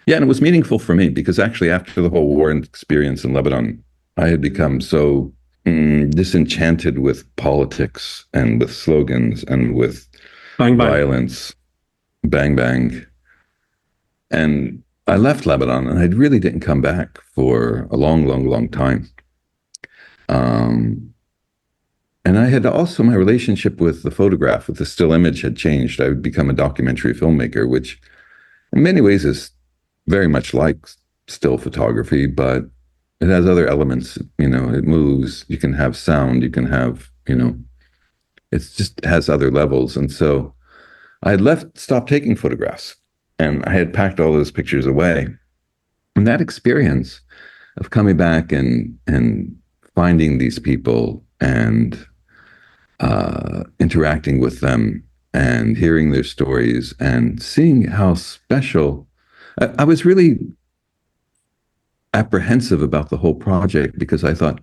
Yeah, and it was meaningful for me because actually after the whole war experience in Lebanon, I had become so disenchanted with politics and with slogans and with bang, bang. violence, bang, bang. And I left Lebanon and I really didn't come back for a long, long, long time. And I had also, my relationship with the photograph, with the still image had changed. I would become a documentary filmmaker, which in many ways is very much like still photography, but it has other elements. You know, it moves, you can have sound, you can have, you know, it just has other levels. And so I had stopped taking photographs and I had packed all those pictures away. And that experience of coming back and finding these people and interacting with them and hearing their stories and seeing how special, I was really apprehensive about the whole project because I thought,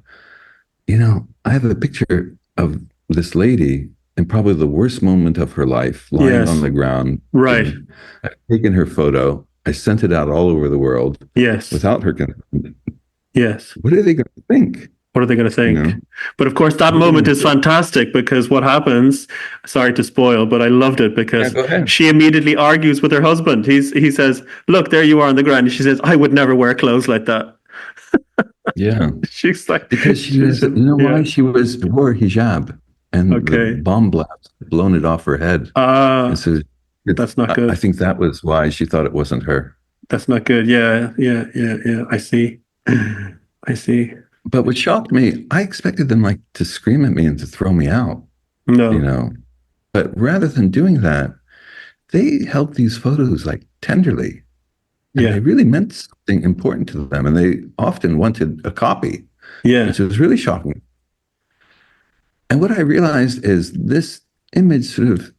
you know, I have a picture of this lady in probably the worst moment of her life, lying on the ground. Right. I've taken her photo. I sent it out all over the world. Yes. Without her consent. Yes. What are they going to think? What are they going to think? You know? But of course, that moment is fantastic because what happens, sorry to spoil, but I loved it because she immediately argues with her husband. He says, look, there you are on the ground. And she says, I would never wear clothes like that. Yeah. She's like, because she was, you know why? She wore hijab and the bomb blast blown it off her head. So that's not good. I think that was why she thought it wasn't her. That's not good. Yeah. I see. I see. But what shocked me, I expected them like to scream at me and to throw me out. No. You know, but rather than doing that, they held these photos like tenderly. And they really meant something important to them. And they often wanted a copy. Yeah. Which was really shocking. And what I realized is this image sort of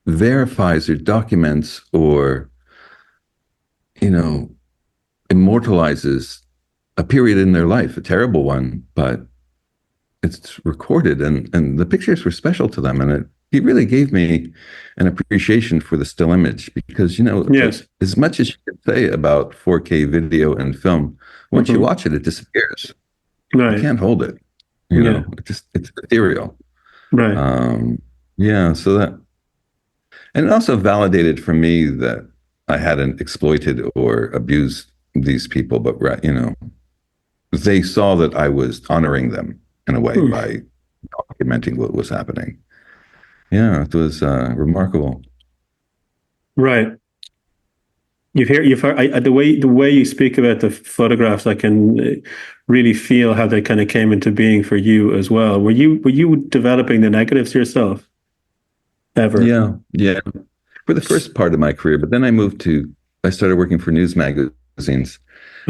verifies or documents or, you know, immortalizes a period in their life, a terrible one, but it's recorded and the pictures were special to them. And it really gave me an appreciation for the still image because, you know, as much as you can say about 4K video and film, once you watch it, it disappears. Right. You can't hold it. You know, it's ethereal. Right. So that, and it also validated for me that I hadn't exploited or abused these people, but, you know, they saw that I was honoring them in a way by documenting what was happening. Yeah, it was remarkable. Right. You've heard the way you speak about the photographs. I can really feel how they kind of came into being for you as well. Were you developing the negatives yourself? Ever? Yeah. For the first part of my career, but then I started working for news magazines.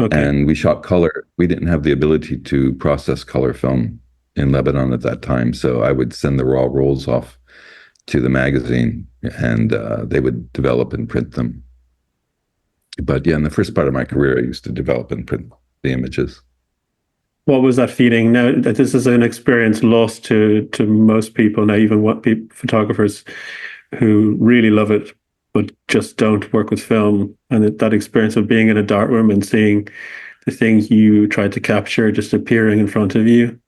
Okay. And we shot color. We didn't have the ability to process color film in Lebanon at that time. So I would send the raw rolls off to the magazine and they would develop and print them. But yeah, in the first part of my career, I used to develop and print the images. What was that feeling? Now, this is an experience lost to most people now, even photographers who really love it, but just don't work with film. And that experience of being in a dark room and seeing the things you tried to capture just appearing in front of you.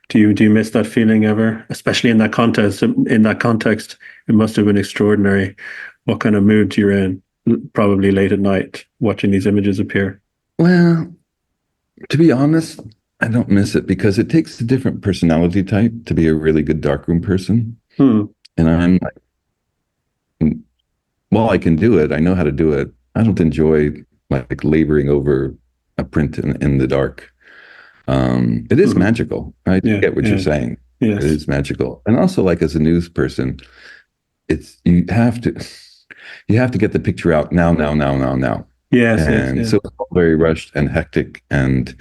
Do you miss that feeling ever? Especially in that context. In that context, it must have been extraordinary. What kind of mood you're in? Probably late at night, watching these images appear. Well, to be honest, I don't miss it because it takes a different personality type to be a really good darkroom person. And I'm like, well, I can do it. I know how to do it. I don't enjoy like laboring over a print in the dark. It is magical. I get what you're saying. Yes. It is magical. And also, like as a news person, you have to get the picture out now. Yes. So it's all very rushed and hectic and,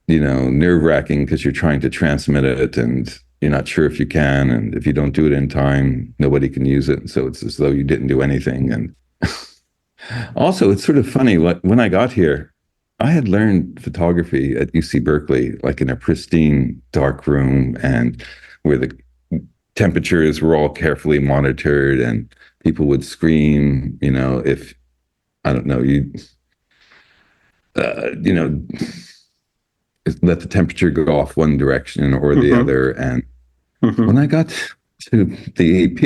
you know, nerve-wracking because you're trying to transmit it and you're not sure if you can. And if you don't do it in time, nobody can use it. So it's as though you didn't do anything. And also, it's sort of funny. When I got here, I had learned photography at UC Berkeley, like in a pristine dark room, and where the temperatures were all carefully monitored, and people would scream, if, I don't know, let the temperature go off one direction or the other. And when I got to the AP,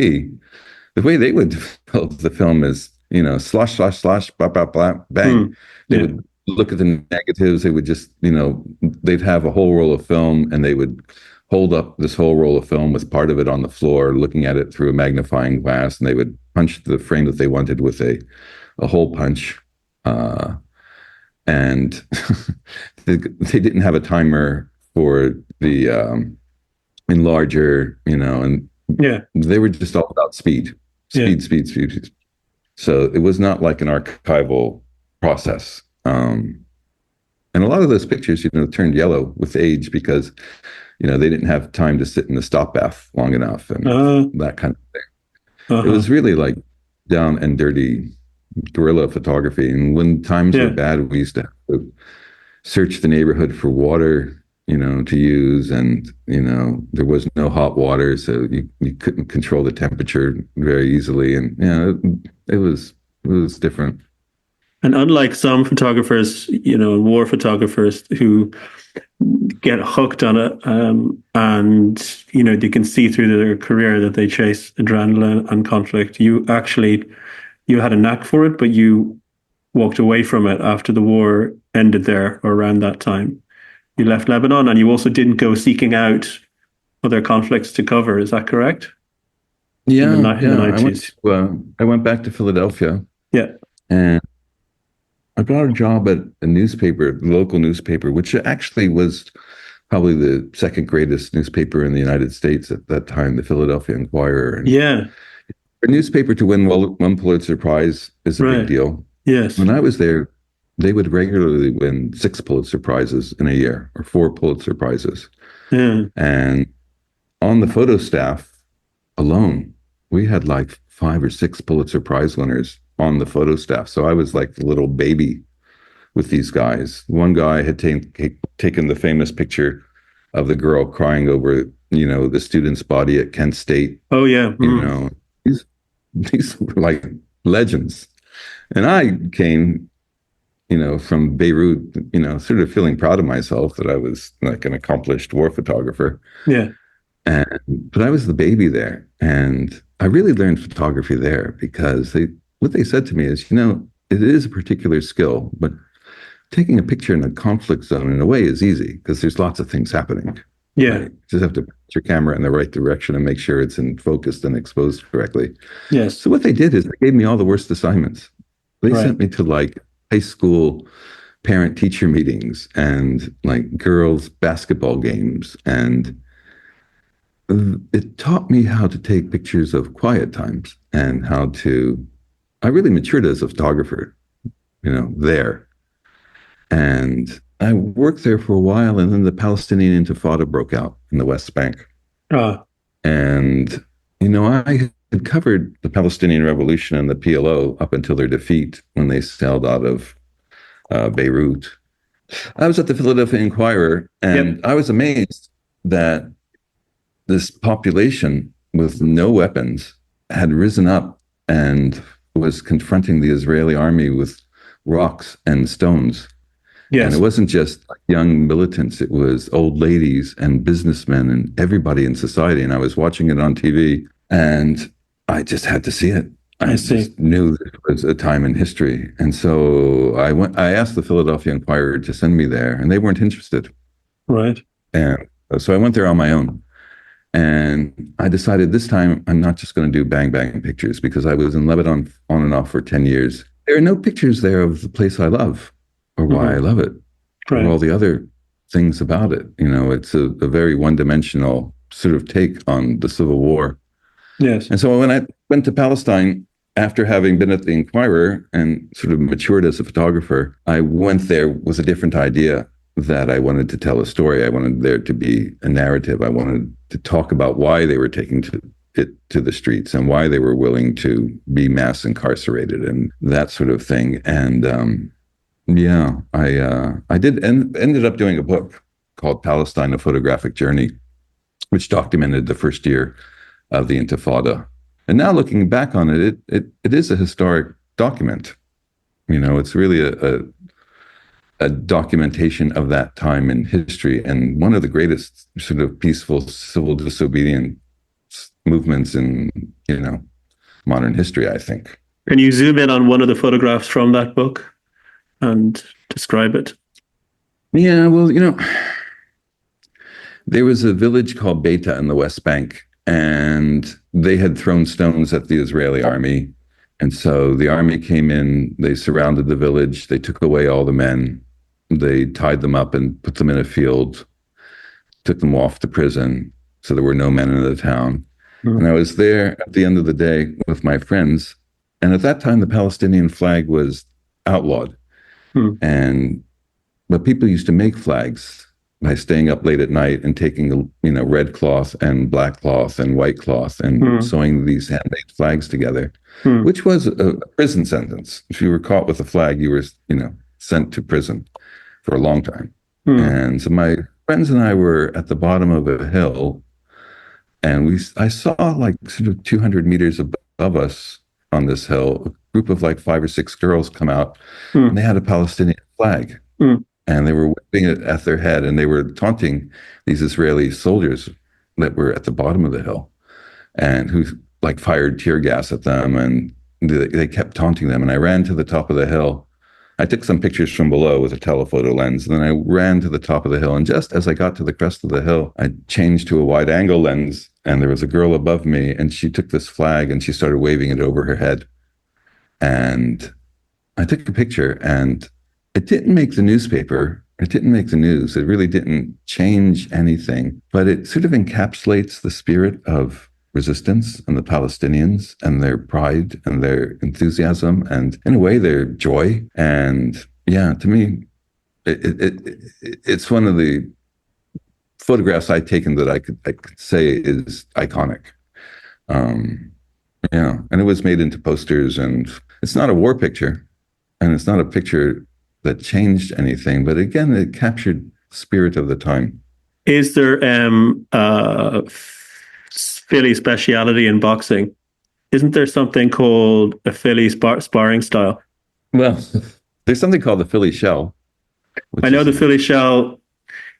the way they would develop the film is, slash, slash, slash, blah, blah, blah, bang. They would look at the negatives. They would just, they'd have a whole roll of film, and they would hold up this whole roll of film with part of it on the floor, looking at it through a magnifying glass, and they would punch the frame that they wanted with a hole punch. And they didn't have a timer for the enlarger, and they were just all about speed. So it was not like an archival process. And a lot of those pictures, turned yellow with age because, they didn't have time to sit in the stop bath long enough and that kind of thing. It was really like down and dirty guerrilla photography. And when times were bad, we used to have to search the neighborhood for water, to use. And, there was no hot water, so you couldn't control the temperature very easily. And, it was different. And unlike some photographers, war photographers who get hooked on it, and, they can see through their career that they chase adrenaline and conflict, you had a knack for it, but you walked away from it after the war ended there or around that time. You left Lebanon, and you also didn't go seeking out other conflicts to cover. Is that correct? Yeah, in the 90s. I went back to Philadelphia. Yeah. And I got a job at a newspaper, local newspaper, which actually was probably the second greatest newspaper in the United States at that time, the Philadelphia Inquirer. And a newspaper to win one Pulitzer Prize is a big deal. Yes. When I was there, they would regularly win 6 Pulitzer Prizes in a year, or 4 Pulitzer Prizes. Yeah. And on the photo staff alone, we had like 5 or 6 Pulitzer Prize winners on the photo staff. So I was like the little baby with these guys. One guy had taken the famous picture of the girl crying over, the student's body at Kent State. Oh, yeah. These were like legends. And I came, from Beirut, sort of feeling proud of myself that I was like an accomplished war photographer. Yeah. But I was the baby there. And I really learned photography there because what they said to me is, it is a particular skill, but taking a picture in a conflict zone in a way is easy because there's lots of things happening. Yeah. Right? You just have to put your camera in the right direction and make sure it's focused and exposed correctly. Yes. So what they did is they gave me all the worst assignments. They sent me to like high school parent-teacher meetings and like girls' basketball games. And it taught me how to take pictures of quiet times and I really matured as a photographer, there. And I worked there for a while, and then the Palestinian Intifada broke out in the West Bank. And, I had covered the Palestinian Revolution and the PLO up until their defeat when they sailed out of Beirut. I was at the Philadelphia Inquirer, and I was amazed that this population with no weapons had risen up and was confronting the Israeli army with rocks and stones. Yes. And it wasn't just young militants, it was old ladies and businessmen and everybody in society. And I was watching it on TV and I just had to see it. I just knew it was a time in history. And so I asked the Philadelphia Inquirer to send me there, and they weren't interested. Right. And so I went there on my own. And I decided this time I'm not just going to do bang bang pictures, because I was in Lebanon on and off for 10 years. There are no pictures there of the place I love or why I love it, or all the other things about it. It's a very one-dimensional sort of take on the Civil War. Yes. And so when I went to Palestine, after having been at the Inquirer and sort of matured as a photographer, I went there with a different idea that I wanted to tell a story. I wanted there to be a narrative. I wanted to talk about why they were taking it to the streets and why they were willing to be mass incarcerated and that sort of thing. And Yeah, I did ended up doing a book called Palestine: A Photographic Journey, which documented the first year of the Intifada. And now looking back on it, it is a historic document. It's really a documentation of that time in history, and one of the greatest sort of peaceful civil disobedience movements in modern history, I think. Can you zoom in on one of the photographs from that book and describe it? Yeah, well, there was a village called Beta in the West Bank, and they had thrown stones at the Israeli army. And so the army came in, they surrounded the village, they took away all the men, they tied them up and put them in a field, took them off to prison. So there were no men in the town. Mm-hmm. And I was there at the end of the day with my friends. And at that time, the Palestinian flag was outlawed. But people used to make flags by staying up late at night and taking, red cloth and black cloth and white cloth and sewing these handmade flags together, which was a prison sentence. If you were caught with a flag, you were, sent to prison for a long time. And so my friends and I were at the bottom of a hill, and I saw like sort of 200 meters above us on this hill, a group of like 5 or 6 girls come out, and they had a Palestinian flag. And they were whipping it at their head, and they were taunting these Israeli soldiers that were at the bottom of the hill, and who like fired tear gas at them, and they kept taunting them. And I ran to the top of the hill. I took some pictures from below with a telephoto lens, and then I ran to the top of the hill. And just as I got to the crest of the hill, I changed to a wide angle lens, and there was a girl above me, and she took this flag and she started waving it over her head. And I took a picture, and it didn't make the newspaper. It didn't make the news. It really didn't change anything, but it sort of encapsulates the spirit of resistance and the Palestinians and their pride and their enthusiasm and, in a way, their joy. And yeah, to me, it's one of the photographs I've taken that I could say is iconic. Yeah, and it was made into posters, and it's not a war picture, and it's not a picture that changed anything, but again, it captured the spirit of the time. Is there Philly speciality in boxing? Isn't there something called a Philly sparring style? Well, there's something called the Philly shell. I know the Philly shell.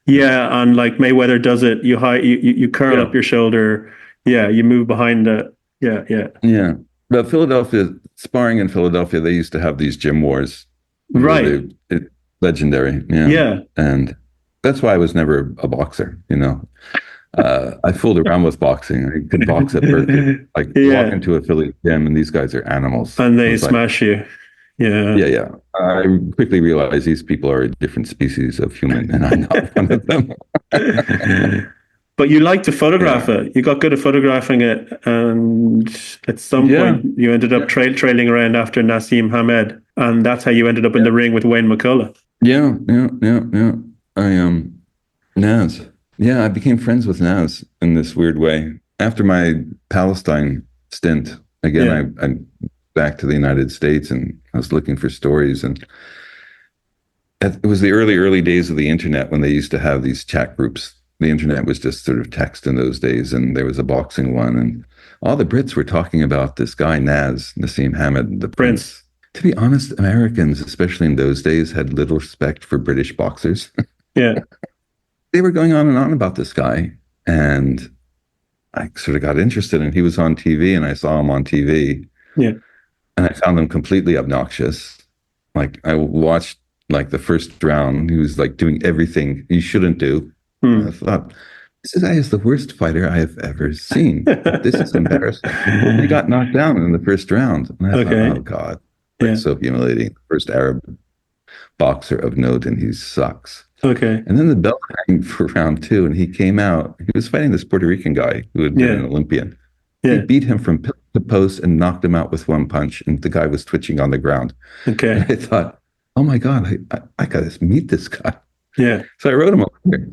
Yeah, and like Mayweather does it. You curl up your shoulder. Yeah, you move behind it. Yeah. But sparring in Philadelphia, they used to have these gym wars. Right. Legendary. Yeah. And that's why I was never a boxer, I fooled around with boxing. I could box at Berkeley. Walk into a Philly gym, and these guys are animals. And they smash you. Yeah. Yeah. I quickly realized these people are a different species of human, and I'm not one of them. But you like to photograph it. You got good at photographing it, and at some point you ended up trailing around after Nassim Hamed, and that's how you ended up in the ring with Wayne McCullough. Yeah. I Naz. Yeah, I became friends with Naz in this weird way. After my Palestine stint, again, I'm back to the United States, and I was looking for stories. And it was the early days of the internet when they used to have these chat groups. The internet was just sort of text in those days, and there was a boxing one, and all the Brits were talking about this guy, Nassim Hamed, the Prince. To be honest, Americans, especially in those days, had little respect for British boxers. Yeah. They were going on and on about this guy, and I sort of got interested, and he was on TV, and I saw him on TV. Yeah. And I found him completely obnoxious. Like, I watched like the first round. He was like doing everything you shouldn't do. I thought, this guy is the worst fighter I have ever seen. This is embarrassing. He got knocked down in the first round. And I thought, oh God, that's so humiliating. First Arab boxer of note, and he sucks. Okay. And then the bell rang for round 2, and he came out. He was fighting this Puerto Rican guy who had been an Olympian. He beat him from pillar to post and knocked him out with one punch, and the guy was twitching on the ground. Okay. And I thought, oh my God, I got to meet this guy. Yeah. So I wrote him a letter.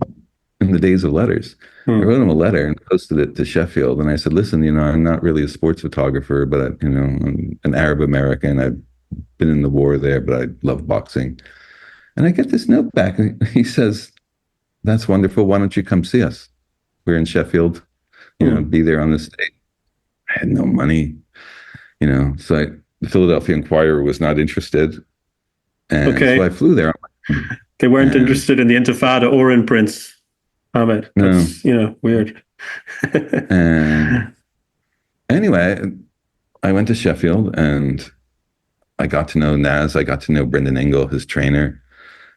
In the days of letters, I wrote him a letter and posted it to Sheffield. And I said, listen, I'm not really a sports photographer, but I'm an Arab American. I've been in the war there, but I love boxing. And I get this note back, and he says, "That's wonderful. Why don't you come see us? We're in Sheffield. Be there on this date." I had no money, so the Philadelphia Inquirer was not interested. And so I flew there. They weren't interested in the Intifada or in Prince Ahmed. That's, weird. And anyway, I went to Sheffield and I got to know Naz. I got to know Brendan Engel, his trainer.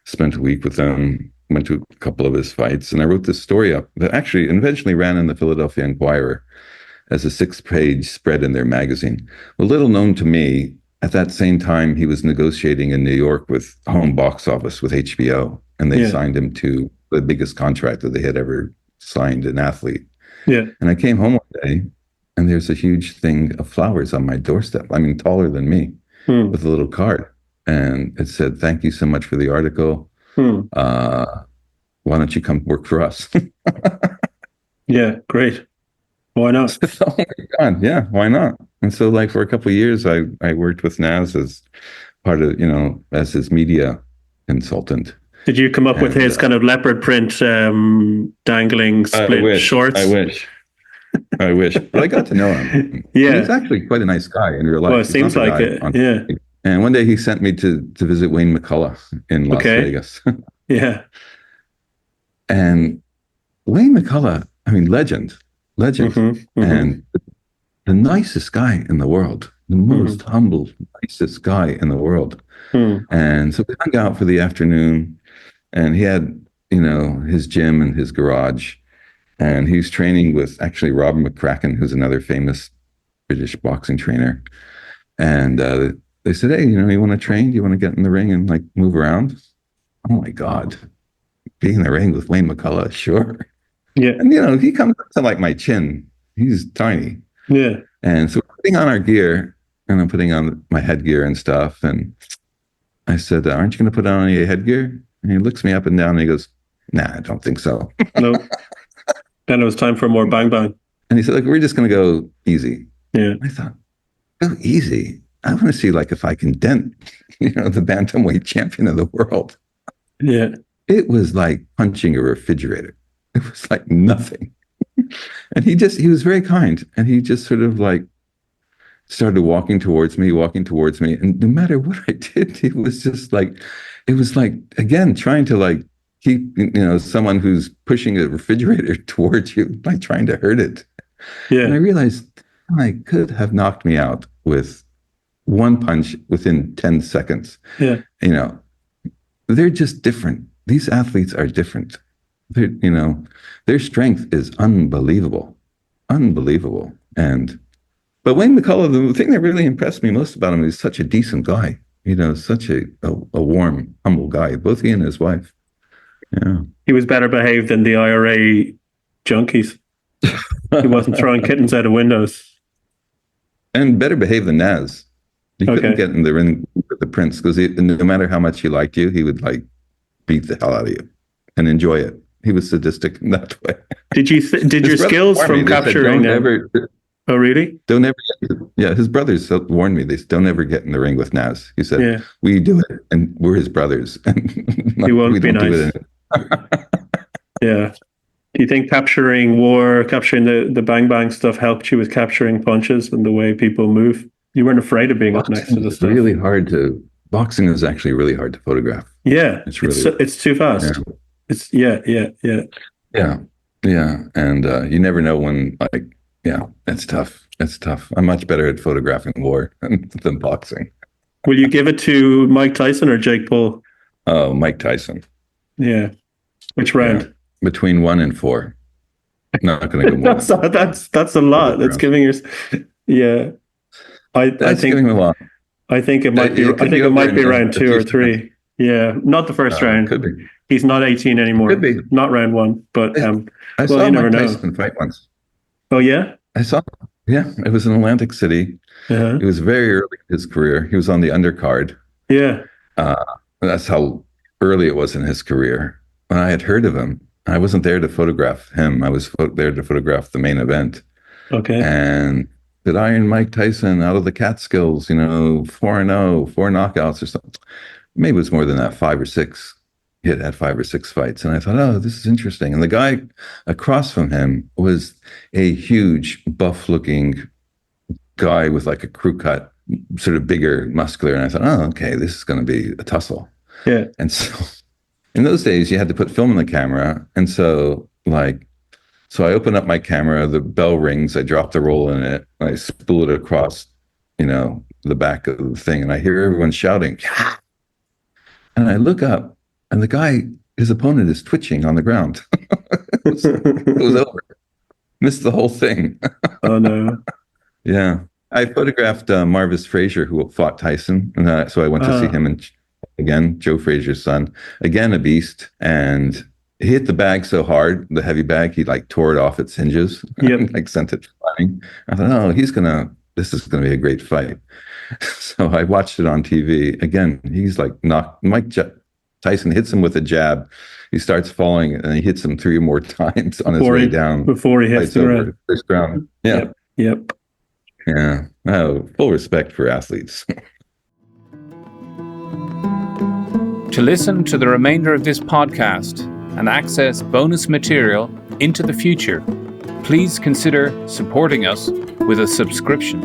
Spent a week with him, went to a couple of his fights. And I wrote this story up that actually eventually ran in the Philadelphia Inquirer as a 6-page spread in their magazine. Well, little known to me, at that same time, he was negotiating in New York with home box office with HBO, and they signed him to the biggest contract that they had ever signed an athlete. Yeah. And I came home one day, and there's a huge thing of flowers on my doorstep. I mean, taller than me, with a little card. And it said, "Thank you so much for the article. Why don't you come work for us?" Yeah, great. Why not? Oh my God, yeah, why not? And so, for a couple of years, I worked with Naz as part of, as his media consultant. Did you come up with his kind of leopard print dangling split shorts? I wish. But I got to know him. Yeah. He's actually quite a nice guy in real life. Well, it seems like it. Yeah. And one day he sent me to visit Wayne McCullough in Las Vegas. Yeah. And Wayne McCullough, legend. And the nicest guy in the world, the most humble, nicest guy in the world. And so we hung out for the afternoon, and he had, his gym and his garage, and he was training with actually Robert McCracken, who's another famous British boxing trainer. And they said, "Hey, you want to train? Do you want to get in the ring and move around?" Oh my God, be in the ring with Wayne McCullough, sure. Yeah. And he comes up to my chin. He's tiny. Yeah. And so we're putting on our gear, and I'm putting on my headgear and stuff. And I said, "Aren't you going to put on any headgear?" And he looks me up and down and he goes, "Nah, I don't think so." No. Then it was time for more bang bang. And he said, "We're just going to go easy." Yeah. I thought, go easy? I want to see if I can dent, the bantamweight champion of the world. Yeah. It was like punching a refrigerator. It was like nothing. And he was very kind. And he just sort of started walking towards me. And no matter what I did, it was just again, trying to keep, someone who's pushing a refrigerator towards you, trying to hurt it. Yeah. And I realized I could have knocked me out with one punch within 10 seconds. Yeah. They're just different. These athletes are different. Their strength is unbelievable. But Wayne McCullough, the thing that really impressed me most about him is such a decent guy. Such a warm, humble guy. Both he and his wife. Yeah. He was better behaved than the IRA junkies. He wasn't throwing kittens out of windows. And better behaved than Naz. He couldn't get in the ring with the Prince because no matter how much he liked you, he would beat the hell out of you and enjoy it. He was sadistic in that way. Did your skills from capturing? Oh, really? Don't ever. His brothers warned me. They said, "Don't ever get in the ring with Naz." He said, "We do it, and we're his brothers." And he won't be nice. Yeah. Do you think capturing the bang bang stuff helped you with capturing punches and the way people move? You weren't afraid of being up next to the stuff. Boxing is actually really hard to photograph. Yeah, it's too fast. Yeah. Yeah. And you never know when, it's tough. It's tough. I'm much better at photographing war than boxing. Will you give it to Mike Tyson or Jake Paul? Oh, Mike Tyson. Yeah. Which round? Yeah. Between 1 and 4. Not going to go more. That's a lot. That's giving your. Yeah. I think giving a lot. I think it might be. I think it might be round 2 or 3. Yeah, not the first round. Could be. He's not 18 anymore. Could be. Not round 1. But I saw Mike Tyson fight once. Oh yeah. I saw. Yeah, it was in Atlantic City. Uh-huh. It was very early in his career. He was on the undercard. Yeah. That's how early it was in his career. When I had heard of him, I wasn't there to photograph him. I was there to photograph the main event. Okay. And did Iron Mike Tyson out of the Catskills, 4-0, 4 knockouts or something. maybe it was more than that, 5 or 6. He had 5 or 6 fights. And I thought, oh, this is interesting. And the guy across from him was a huge, buff-looking guy with like a crew cut, sort of bigger, muscular. And I thought, oh, okay, this is going to be a tussle. Yeah. And so in those days, you had to put film in the camera. And so I open up my camera, the bell rings, I drop the roll in it, I spool it across, the back of the thing, and I hear everyone shouting. Yeah! And I look up, and the guy, his opponent, is twitching on the ground. it was over. Missed the whole thing. Oh, no. Yeah. I photographed Marvis Frazier, who fought Tyson. And so I went to see him, and again, Joe Frazier's son, again, a beast. And he hit the bag so hard, the heavy bag, he like tore it off its hinges, like sent it flying. I thought, oh, this is going to be a great fight. So I watched it on TV. Again, he's like Tyson hits him with a jab. He starts falling, and he hits him 3 more times on his way down. Before he hits the ground. First round. Yeah. Yep. Yeah. Oh, full respect for athletes. To listen to the remainder of this podcast and access bonus material into the future, please consider supporting us with a subscription.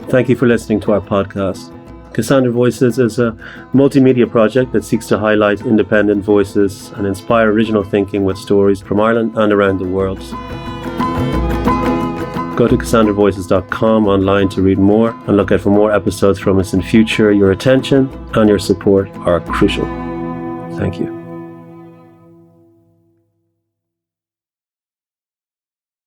Thank you for listening to our podcast. Cassandra Voices is a multimedia project that seeks to highlight independent voices and inspire original thinking with stories from Ireland and around the world. Go to cassandravvoices.com online to read more and look out for more episodes from us in future. Your attention and your support are crucial. Thank you.